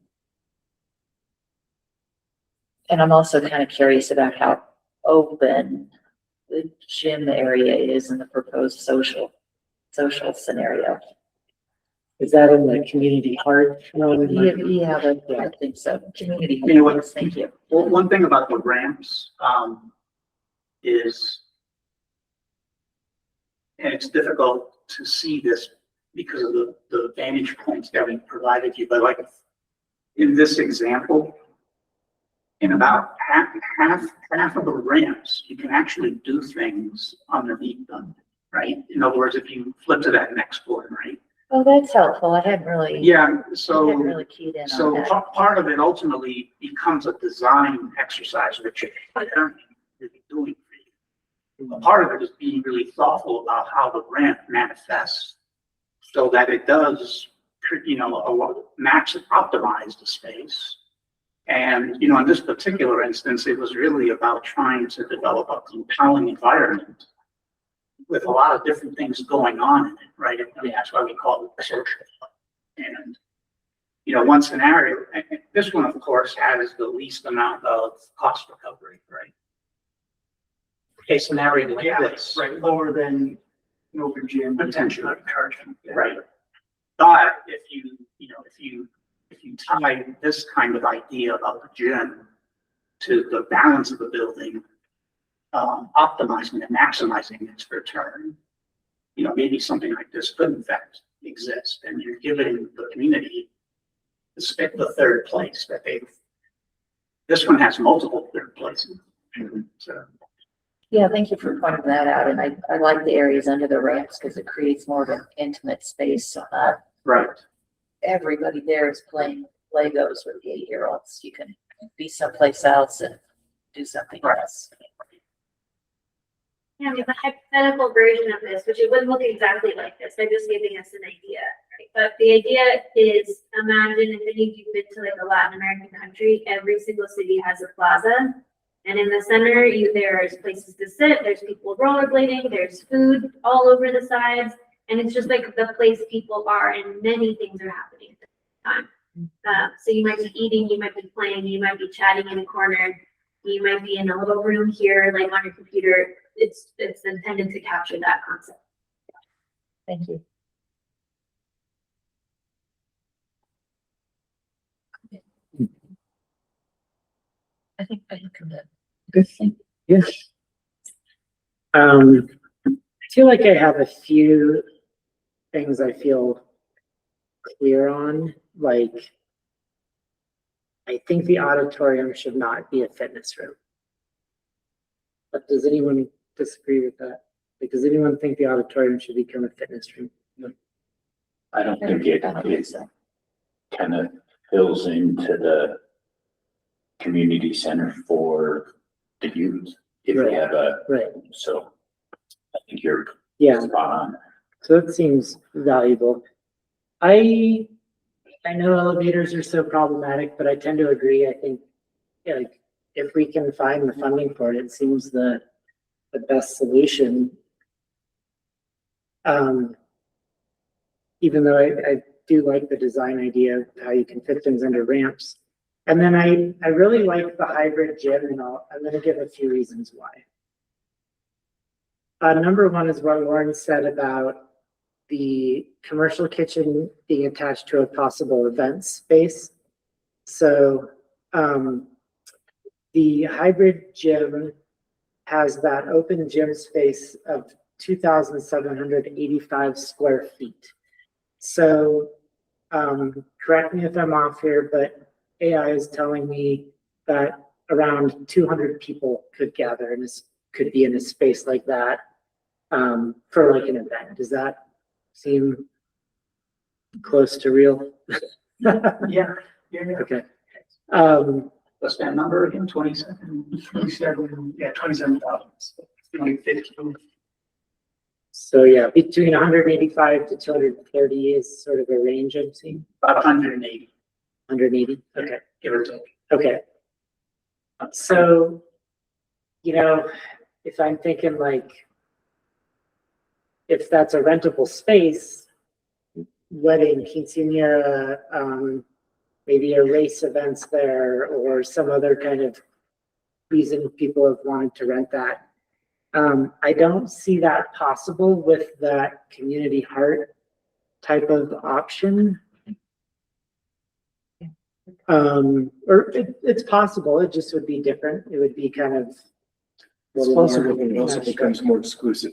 And I'm also kind of curious about how open the gym area is in the proposed social scenario. Is that in the community heart? Yeah, I think so. Community. You know what? Thank you. Well, one thing about the ramps, is, and it's difficult to see this because of the vantage points that we provided you, but like in this example, in about half of the ramps, you can actually do things underneath them, right? In other words, if you flip to that next one, right? Oh, that's helpful. I hadn't really. Yeah, I hadn't so, really keyed in on so that. part of it ultimately becomes a design exercise, which you're really doing for you. A part of it is being really thoughtful about how the ramp manifests so that it does, max optimize the space. And, in this particular instance, it was really about trying to develop a compelling environment with a lot of different things going on in it, right? I mean, that's why we call it social. And, one scenario, and this one, of course, has the least amount of cost recovery, right? A scenario like this. Right, lower than an open gym. Potentially. Charging. Right. But if you tie this kind of idea about the gym to the balance of the building, optimizing and maximizing its return, maybe something like this could in fact exist, and you're giving the community the third place that this one has multiple third places. So, Yeah, thank you for pointing that out. And I like the areas under the ramps because it creates more of an intimate space. So not right. everybody there is playing Legos with the 8-year-olds. You can be someplace else and do something else. Yeah, we have a hypothetical version of this, which it wouldn't look exactly like this. I'm just giving us an idea, right? But the idea is, imagine if any of you've been to like a Latin American country, every single city has a plaza. And in the center, there's places to sit, there's people rollerblading, there's food all over the sides. And it's just like the place people are, and many things are happening at the same time. So you might be eating, you might be playing, you might be chatting in a corner, you might be in a little room here, like on your computer. It's intended to capture that concept. Thank you. I think I'm done. Good thing. Yes. I feel like I have a few things I feel clear on, like I think the auditorium should not be a fitness room. But does anyone disagree with that? Like, does anyone think the auditorium should become a fitness room? No. I don't think it kind of fills into the community center for the youth. If Right. we have Right. so I think you're Yeah. spot on. So it seems valuable. I know elevators are so problematic, but I tend to agree. I think, like, if we can find the funding for it, it seems the best solution. Even though I do like the design idea of how you can fit things under ramps. And then I really like the hybrid gym, and I'm going to give a few reasons why. Number one is what Lauren said about the commercial kitchen being attached to a possible event space. So the hybrid gym has that open gym space of 2,785 square feet. So correct me if I'm off here, but AI is telling me that around 200 people could gather in this, could be in a space like that, for like an event. Does that seem close to real? Yeah. Okay. What's that number again? 27, yeah, 27,000. 15. So yeah, between 185 to 230 is sort of a range I'm seeing. About 180, 180. Okay. give or take. Okay. So, you know, if I'm thinking like, if that's a rentable space, wedding, quinceañera, maybe a race events there or some other kind of reason people have wanted to rent that. I don't see that possible with that community heart type of option. Or it's possible, it just would be different. It would be kind of. It's possible, but it also becomes more exclusive,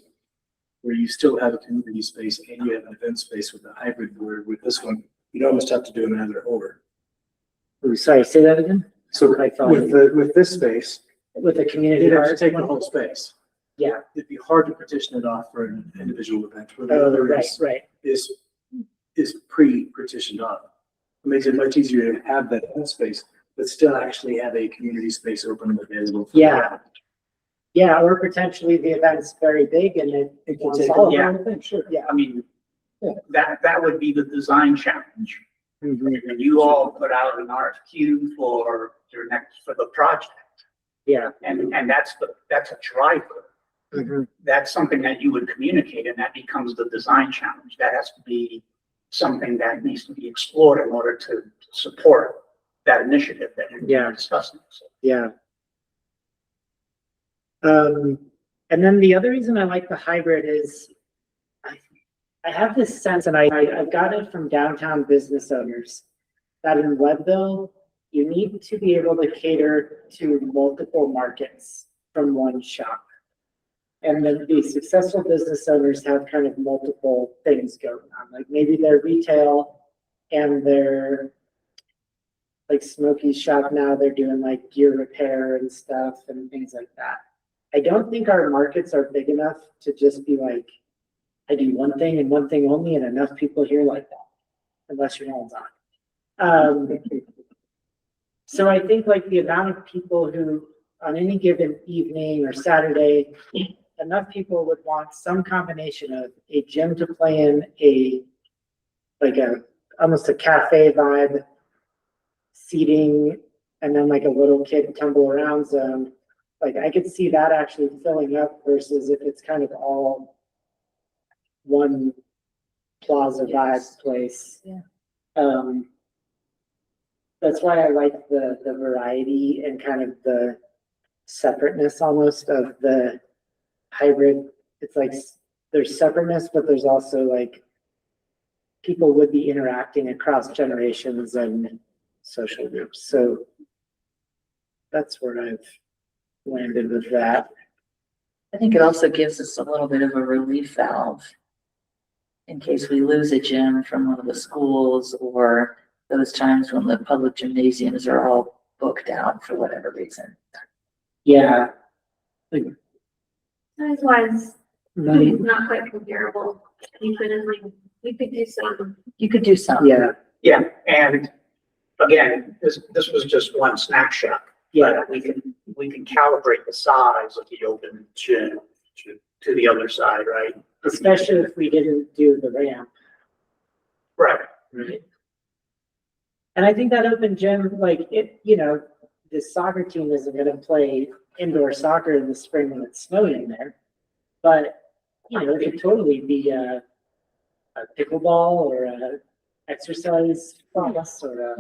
where you still have a community space and you have an event space with a hybrid, where with this one, you'd almost have to do them either or. Ooh, sorry, say that again? So I thought- with this space, With a community you'd have to heart. take the whole space. Yeah, It'd be hard to partition it off for an individual event, where the oh, other right, is right. is pre-partitioned off. It makes it much easier to have that event space, but still actually have a community space open and available. for Yeah. that. Yeah, or potentially the event's very big and it It can wants take all of Yeah. it. Sure, yeah. I mean, Yeah. that would be the design challenge. Mhm. And you all put out an RFQ for the project. Yeah. And that's a driver. Mhm. That's something that you would communicate and that becomes the design challenge. That has to be something that needs to be explored in order to support that initiative that Yeah. you're discussing. So, Yeah. And then the other reason I like the hybrid is I have this sense, and I got it from downtown business owners, that in Leadville, you need to be able to cater to multiple markets from one shop. And then the successful business owners have kind of multiple things going on, like maybe they're retail and they're like Smokey's shop now, they're doing like gear repair and stuff and things like that. I don't think our markets are big enough to just be like, I do one thing and one thing only, and enough people here like that, unless your name's on. So I think like the amount of people who on any given evening or Saturday, enough people would want some combination of a gym to play in, almost a cafe vibe, seating, and then like a little kid tumble around zone. Like I could see that actually filling up versus if it's kind of all one plaza vibe place. Yeah. That's why I like the variety and kind of the separateness almost of the hybrid. It's like there's separateness, but there's also like people would be interacting across generations and social groups. So that's where I've landed with that. I think it also gives us a little bit of a relief valve in case we lose a gym from one of the schools or those times when the public gymnasiums are all booked out for whatever reason. Yeah. Size wise, Money. not quite comparable. We could do some. You could do some. Yeah. yeah, and again, this was just one snapshot. Yeah. But we can calibrate the size of the open gym to the other side, right? Especially if we didn't do the ramp. Right. Right. And I think that open gym, like it, you know, the soccer team isn't gonna play indoor soccer in the spring when it's snowing there. But, you know, it could totally be a pickleball or a exercise class or a,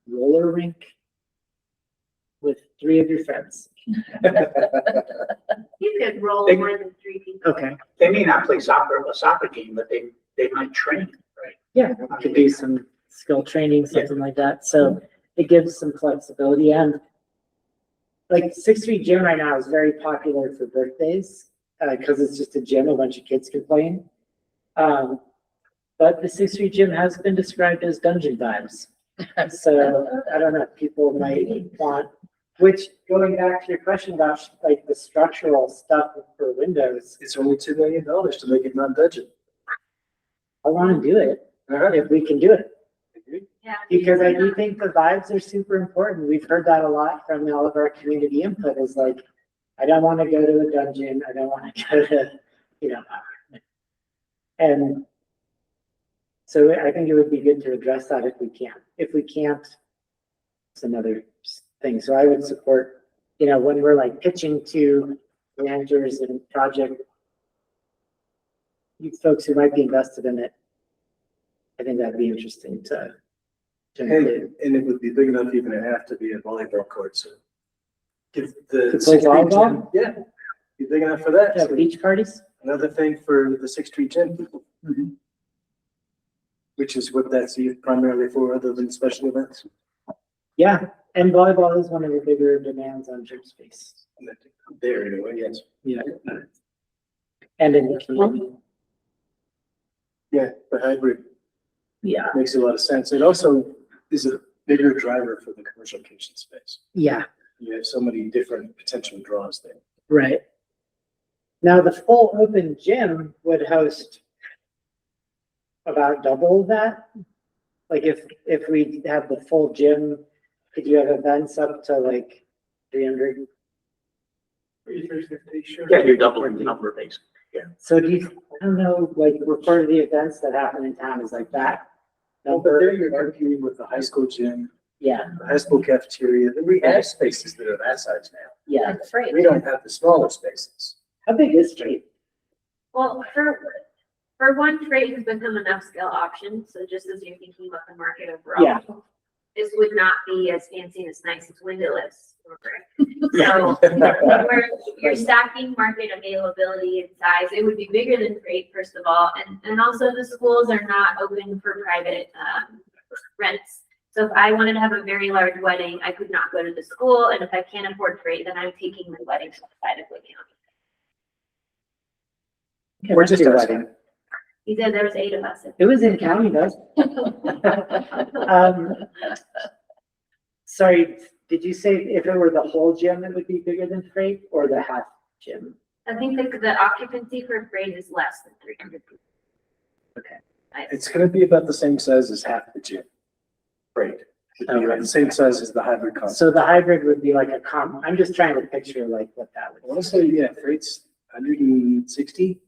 roller rink with 3 of your friends. You could roll They- more than 3 people. Okay. They may not play a soccer game, but they might train, right? Yeah, could do some skill training, something like that. So it gives some flexibility and like 6th Street Gym right now is very popular for birthdays, cause it's just a gym a bunch of kids can play in. But the Sixth Street Gym has been described as dungeon vibes. So I don't know, people might want, which going back to your question about like the structural stuff for windows, It's only $2 million to make it non-budget. I want to do it if we can do it. Yeah. Because I do think the vibes are super important. We've heard that a lot from all of our community input is like, I don't want to go to a dungeon. I don't want to go to, you know. And so I think it would be good to address that if we can. If we can't, it's another thing. So I would support, you know, when we're like pitching to managers and project, you folks who might be invested in it, I think that'd be interesting to include. And it would be big enough even to have to be a volleyball court, so. Give To the play Sixth Street volleyball? Gym, yeah, be big enough for that. Have So beach parties? another thing for the Sixth Street Gym people. Which is what that's used primarily for, other than special events. Yeah, and volleyball is one of the bigger demands on gym space. There anyway, yes. Yeah. And in the community. Yeah, the hybrid Yeah, makes a lot of sense. It also is a bigger driver for the commercial kitchen space. yeah, You have so many different potential draws there. right. Now, the full open gym would host about double that. Like if we have the full gym, could you have events up to like 300? Yeah, you're doubling the number basically. So do you, I don't know, like part of the events that happen in town is like that. Well, but there you're competing with the high school gym, Yeah, the high school cafeteria. We have spaces that are that size now. yeah. Like the freight. We don't have the smaller spaces. How big is Street? Well, for one, freight has become an upscale option, so just as you're thinking about the market overall. Yeah. This would not be as fancy and as nice as windowless. So where you're stacking market availability and size, it would be bigger than freight, first of all, and also the schools are not open for private rents. So if I wanted to have a very large wedding, I could not go to the school, and if I can't afford freight, then I'm taking my wedding outside of Wood County. We're just Your asking. wedding. He said there was 8 of us. It was in county though. Sorry, did you say if it were the whole gym, it would be bigger than freight or the half gym? I think the occupancy for freight is less than 300 people. Okay. It's gonna be about the same size as half the gym. Right. It'd be about the same size as the hybrid concept. So the hybrid would be like I'm just trying to picture like what that I would. wanna say, yeah, freight's 160.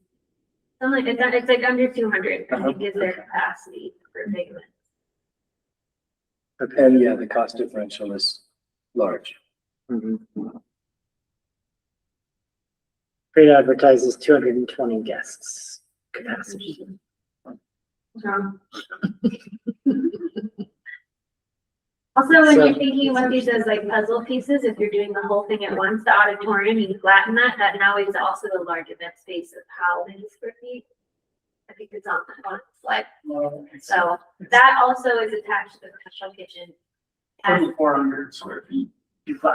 Something like it's like under 200, I Uh-huh. think is their capacity for big events. And yeah, the cost differential is large. Freight advertises 220 guests capacity. Also, when So- you're thinking about these as like puzzle pieces, if you're doing the whole thing at once, the auditorium, you flatten that now is also a large event space of how many square feet? I think it's on the slide. So that also is attached to the commercial kitchen. And 400 square feet.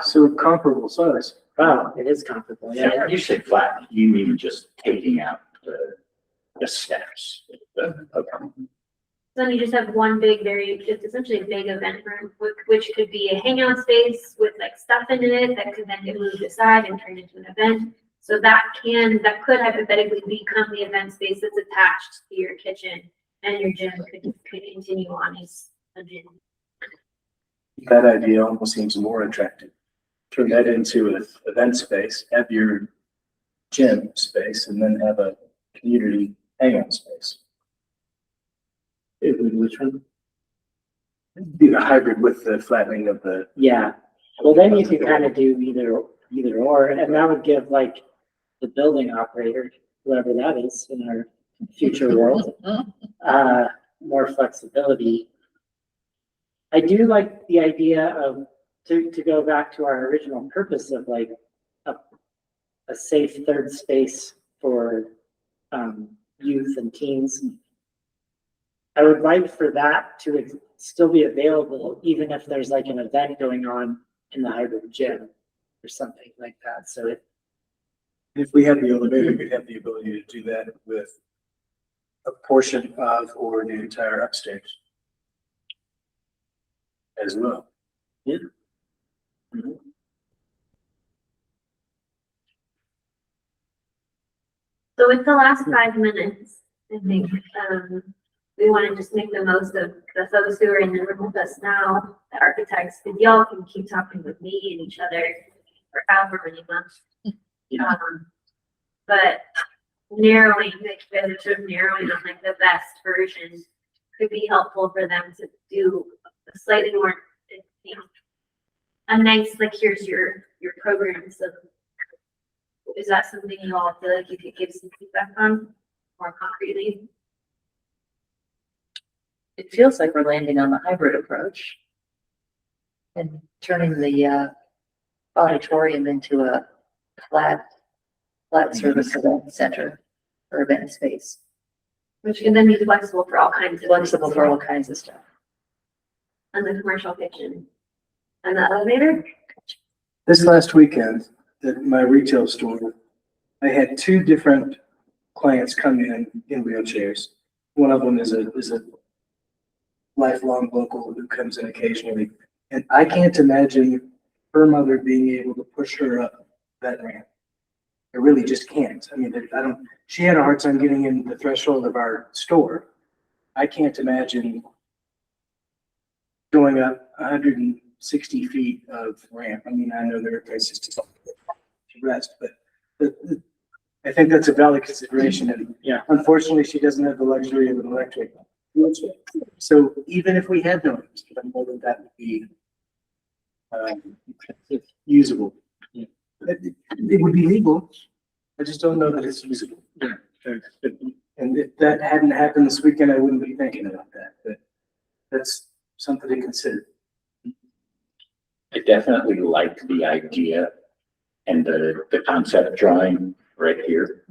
So comparable size. Wow, it is comparable. Yeah. Yeah, you say flat, you mean just taking out the steps. then you just have one big, it's essentially a big event room, which could be a hangout space with like stuff in it that could then get moved aside and turned into an event. So that could hypothetically become the event space that's attached to your kitchen, and your gym could continue on as a gym. That idea almost seems more attractive. Turn that into an event space, have your gym space, and then have a community hangout space. Which one? Be a hybrid with the flattening of the. Yeah, well, then you could kind of do either or, and that would give like the building operator, whoever that is in our future world, more flexibility. I do like the idea of, to go back to our original purpose of like a safe third space for youth and teens. I would like for that to still be available, even if there's like an event going on in the hybrid gym or something like that. So If we had the elevator, we'd have the ability to do that with a portion of or the entire upstairs as well. Yeah. So with the last 5 minutes, I think, we want to just make the most of the folks who are in the room with us now, the architects, and y'all can keep talking with me and each other for however many months. But narrowing, sort of narrowing on like the best version could be helpful for them to do a slightly more, you know, a nice, like, here's your program. So is that something you all feel like you could give some feedback on more concretely? It feels like we're landing on the hybrid approach and turning the auditorium into a flat service event center or event space. Which can then be flexible for all kinds of. Flexible things, for all kinds of stuff. And the commercial kitchen. And the elevator? This last weekend at my retail store, I had 2 different clients come in wheelchairs. One of them is a lifelong local who comes in occasionally. And I can't imagine her mother being able to push her up that ramp. I really just can't. I mean, she had a hard time getting in the threshold of our store. I can't imagine going up 160 feet of ramp. I mean, I know there are places to rest, but I think that's a valid consideration. And Yeah. unfortunately, she doesn't have the luxury of an electric wheelchair. So even if we had no, I know that would be usable. It would be legal. I just don't know that it's usable. And if that hadn't happened this weekend, I wouldn't be thinking about that, but that's something to consider. I definitely like the idea and the concept drawing right here.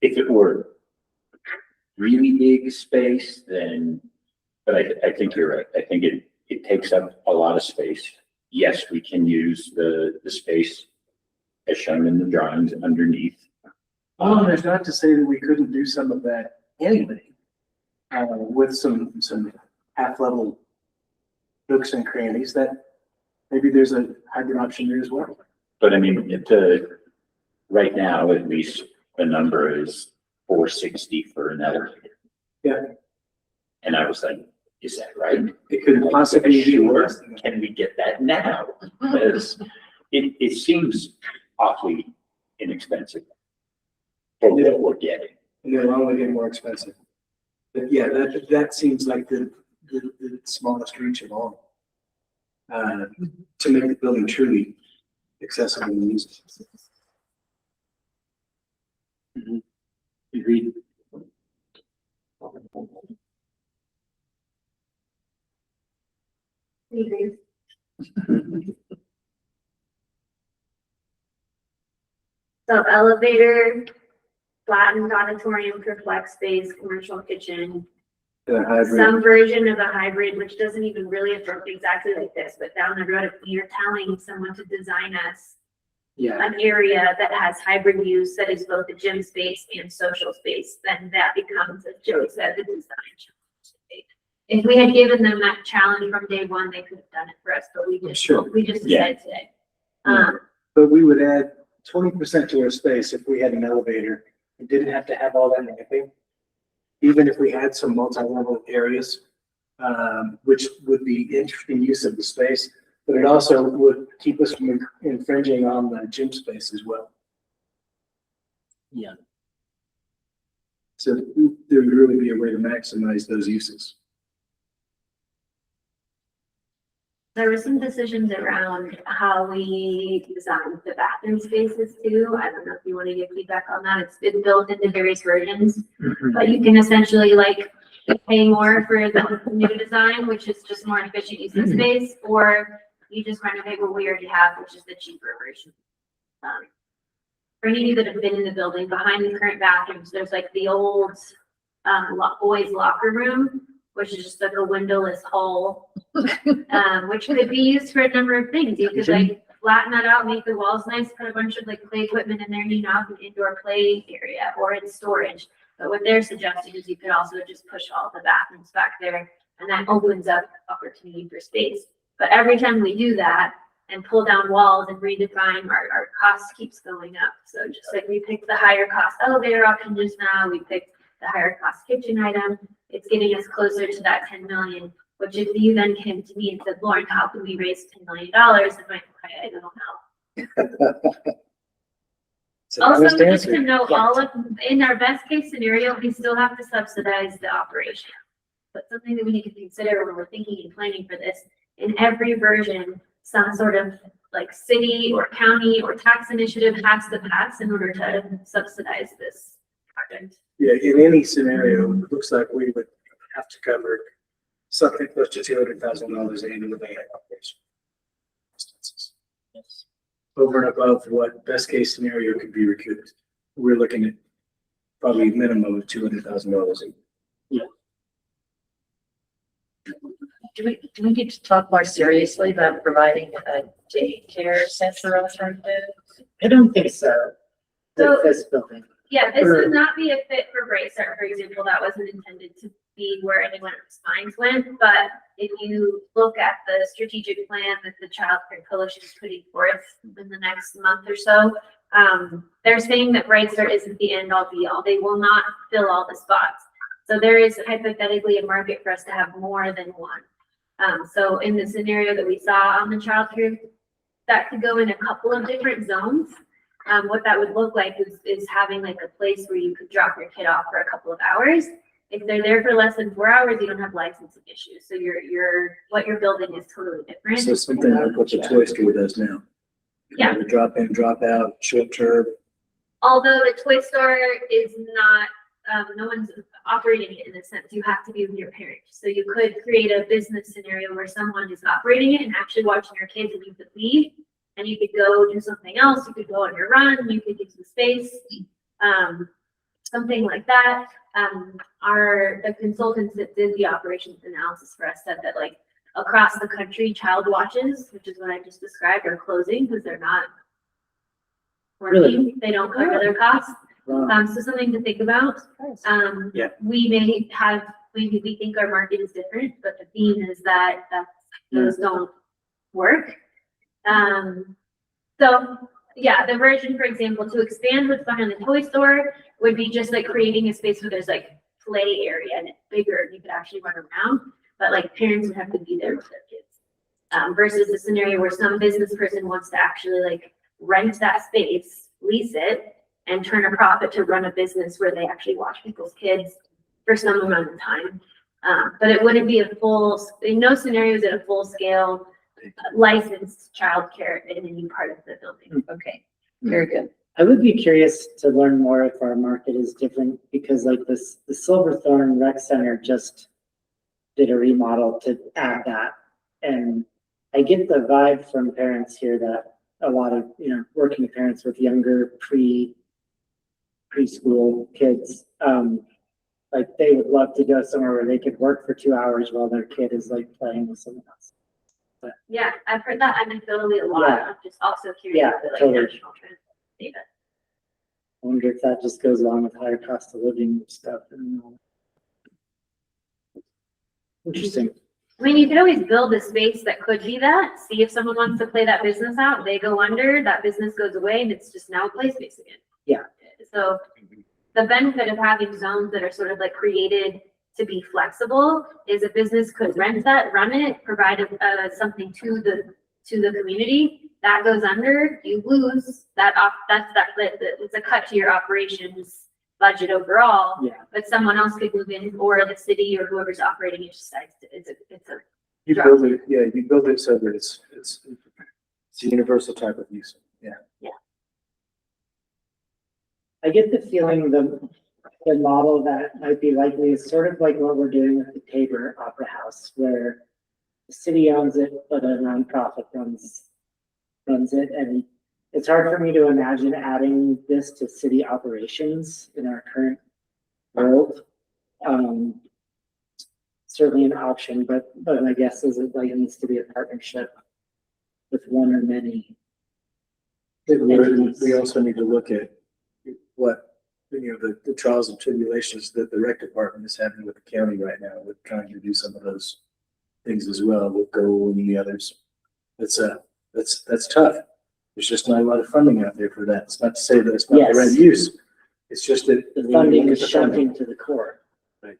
If it were really big space, then, but I think you're right. I think it takes up a lot of space. Yes, we can use the space as shown in the drawings underneath. Well, there's not to say that we couldn't do some of that anyway, with some half-level nooks and crannies that maybe there's a hybrid option there as well. But I mean, right now, at least the number is 460 for an elevator. Yeah. And I was like, is that right? It could possibly be Sure. worse than that. Can we get that now? Because it seems awfully inexpensive for what we're getting. And they're only getting more expensive. But yeah, that seems like the smallest reach of all. To make the building truly accessible and usable. Agreed. So elevator, flattened auditorium for flex space, commercial kitchen, The hybrid. some version of a hybrid, which doesn't even really have to look exactly like this, but down the road, if you're telling someone to design us Yeah, an area that has hybrid use that is both a gym space and social space, then that becomes, as Joey said, the design challenge. If we had given them that challenge from day one, they could have done it for us, but we just Sure. decided today. But we would add 20% to our space if we had an elevator and didn't have to have all that ramping. Even if we had some multi-level areas, which would be interesting use of the space, but it also would keep us from infringing on the gym space as well. Yeah. So there would really be a way to maximize those uses. There were some decisions around how we design the bathroom spaces too. I don't know if you want to give feedback on that. It's been built into various versions, but you can essentially like pay more for the new design, which is just more efficient use of space, or you just renovate what we already have, which is the cheaper version. For any of you that have been in the building, behind the current bathrooms, there's like the old boys locker room, which is just like a windowless hole, which could be used for a number of things. You could like flatten that out, make the walls nice, put a bunch of like play equipment in there, and you now have an indoor play area or it's storage. But what they're suggesting is you could also just push all the bathrooms back there, and that opens up opportunity for space. But every time we do that and pull down walls and redefine, our cost keeps going up. So just like we picked the higher cost elevator option just now, we picked the higher cost kitchen item, it's getting us closer to that 10 million, which if you then came to me and said, Lauren, how can we raise $10 million? I'm like, I don't know. It's an Also, honest just answer. to know, all of, in our best case scenario, we still have to subsidize the operation. But something that we need to consider when we're thinking and planning for this, in every version, some sort of like city or county or tax initiative has to pass in order to subsidize this project. Yeah, in any scenario, it looks like we would have to cover something close to $200,000 annually in operation. Over and above what best case scenario could be recouped. We're looking at probably minimum of $200,000. Do we need to talk more seriously about providing a daycare center alternative? I don't think so. So- This building. Yeah, this would not be a fit for Bracer, for example, that wasn't intended to be where anyone's minds went, but if you look at the strategic plan that the Child Care Coalition is putting forth in the next month or so, they're saying that Bracer isn't the end all be all. They will not fill all the spots. So there is hypothetically a market for us to have more than one. So in the scenario that we saw on the child care, that could go in a couple of different zones. What that would look like is having like a place where you could drop your kid off for a couple of hours. If they're there for less than 4 hours, you don't have licensing issues. So what you're building is totally different. So something like what the Toy Store does now. Yeah. The drop in, drop out, short term. Although the toy store is not, no one's operating it in a sense, you have to be with your parent. So you could create a business scenario where someone is operating it and actually watching your kids, and you could leave and you could go do something else. You could go on your run, you could use the space, something like that. The consultants that did the operations analysis for us said that like across the country, child watches, which is what I just described, are closing because they're not working. Really? They don't cover their costs. Wow. So something to think about. Yeah. We may have, maybe we think our market is different, but the theme is that those don't work. So yeah, the version, for example, to expand what's behind the toy store would be just like creating a space where there's like play area and it's bigger and you could actually run around, but like parents would have to be there with their kids. Versus a scenario where some business person wants to actually like rent that space, lease it, and turn a profit to run a business where they actually watch people's kids for some amount of time. But it wouldn't be a in no scenario is it a full scale licensed childcare in any part of the building. Okay, very good. I would be curious to learn more if our market is different, because like the Silverthorne Rec Center just did a remodel to add that. And I get the vibe from parents here that a lot of, working parents with younger preschool kids, like they would love to go somewhere where they could work for 2 hours while their kid is like playing with someone else. Yeah, I've heard that anecdotally a lot. Yeah. I'm just also curious Yeah, about like totally. national trends data. I wonder if that just goes along with higher cost of living stuff. Interesting. I mean, you could always build a space that could be that, see if someone wants to play that business out, they go under, that business goes away, and it's just now a play space again. Yeah. So the benefit of having zones that are sort of like created to be flexible is a business could rent that, run it, provide something to the community, that goes under, you lose that off, it's a cut to your operations budget overall. Yeah. But someone else could move in, or the city or whoever's operating it decides it's a You build it, yeah, you build it so that it's a universal type of use. Yeah. I get the feeling the model that might be likely is sort of like what we're doing with the Tabor Opera House, where the city owns it, but a nonprofit runs it. And it's hard for me to imagine adding this to city operations in our current world. Certainly an option, but my guess is it needs to be a partnership with one or many. We also need to look at what the trials and tribulations that the rec department is having with the county right now, with trying to do some of those things as well, with Go and the others. That's tough. There's just not a lot of funding out there for that. It's not to say that it's not the right Yes. use. It's just that. The when you funding look is at the funding- shunting to the core. Right.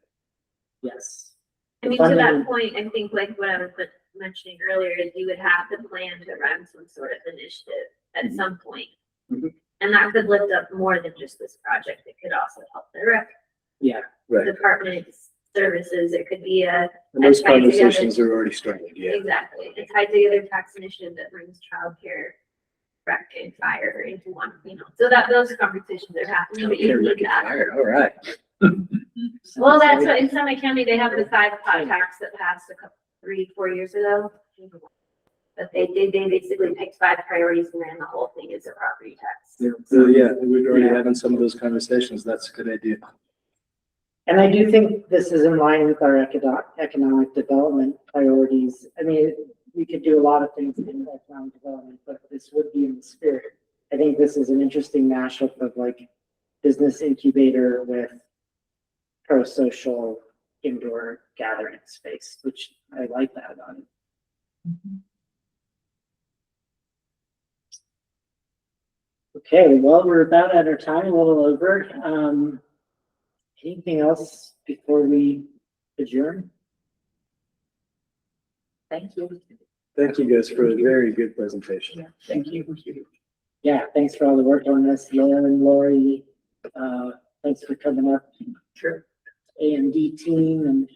Yes. I mean, to that point, I think like what I was mentioning earlier is you would have to plan to run some sort of initiative at some point. Mhm. And that could lift up more than just this project. It could also help the rec Yeah. Right. department's services. It could be a, And those tied together. conversations are already started, yeah. exactly, a tied together tax initiative that brings childcare, rec and fire into one, you know, so that those conversations are happening, but you need that. All right. Well, that's what, in Summit County, they have the 5-pot tax that passed 3-4 years ago. But they basically picked 5 priorities and ran the whole thing as a property tax. So, yeah, we're already having some of those conversations. That's a good idea. And I do think this is in line with our economic development priorities. I mean, we could do a lot of things in economic development, but this would be in the spirit. I think this is an interesting mashup of like business incubator with pro-social indoor gathering space, which I like that on it. Okay, well, we're about at our time, a little over. Anything else before we adjourn? Thank you. Thank you guys for a very good presentation. Thank you. Yeah, thanks for all the work on this, Lauren, Lori. Thanks for coming up. Sure. AMD team and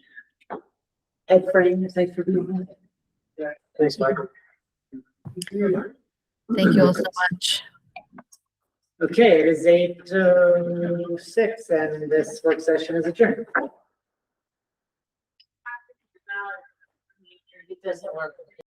Ed Frame, thanks for being here. Thanks, Michael. Thank you all so much. Okay, it is 8:06 and this work session is adjourned. It doesn't work.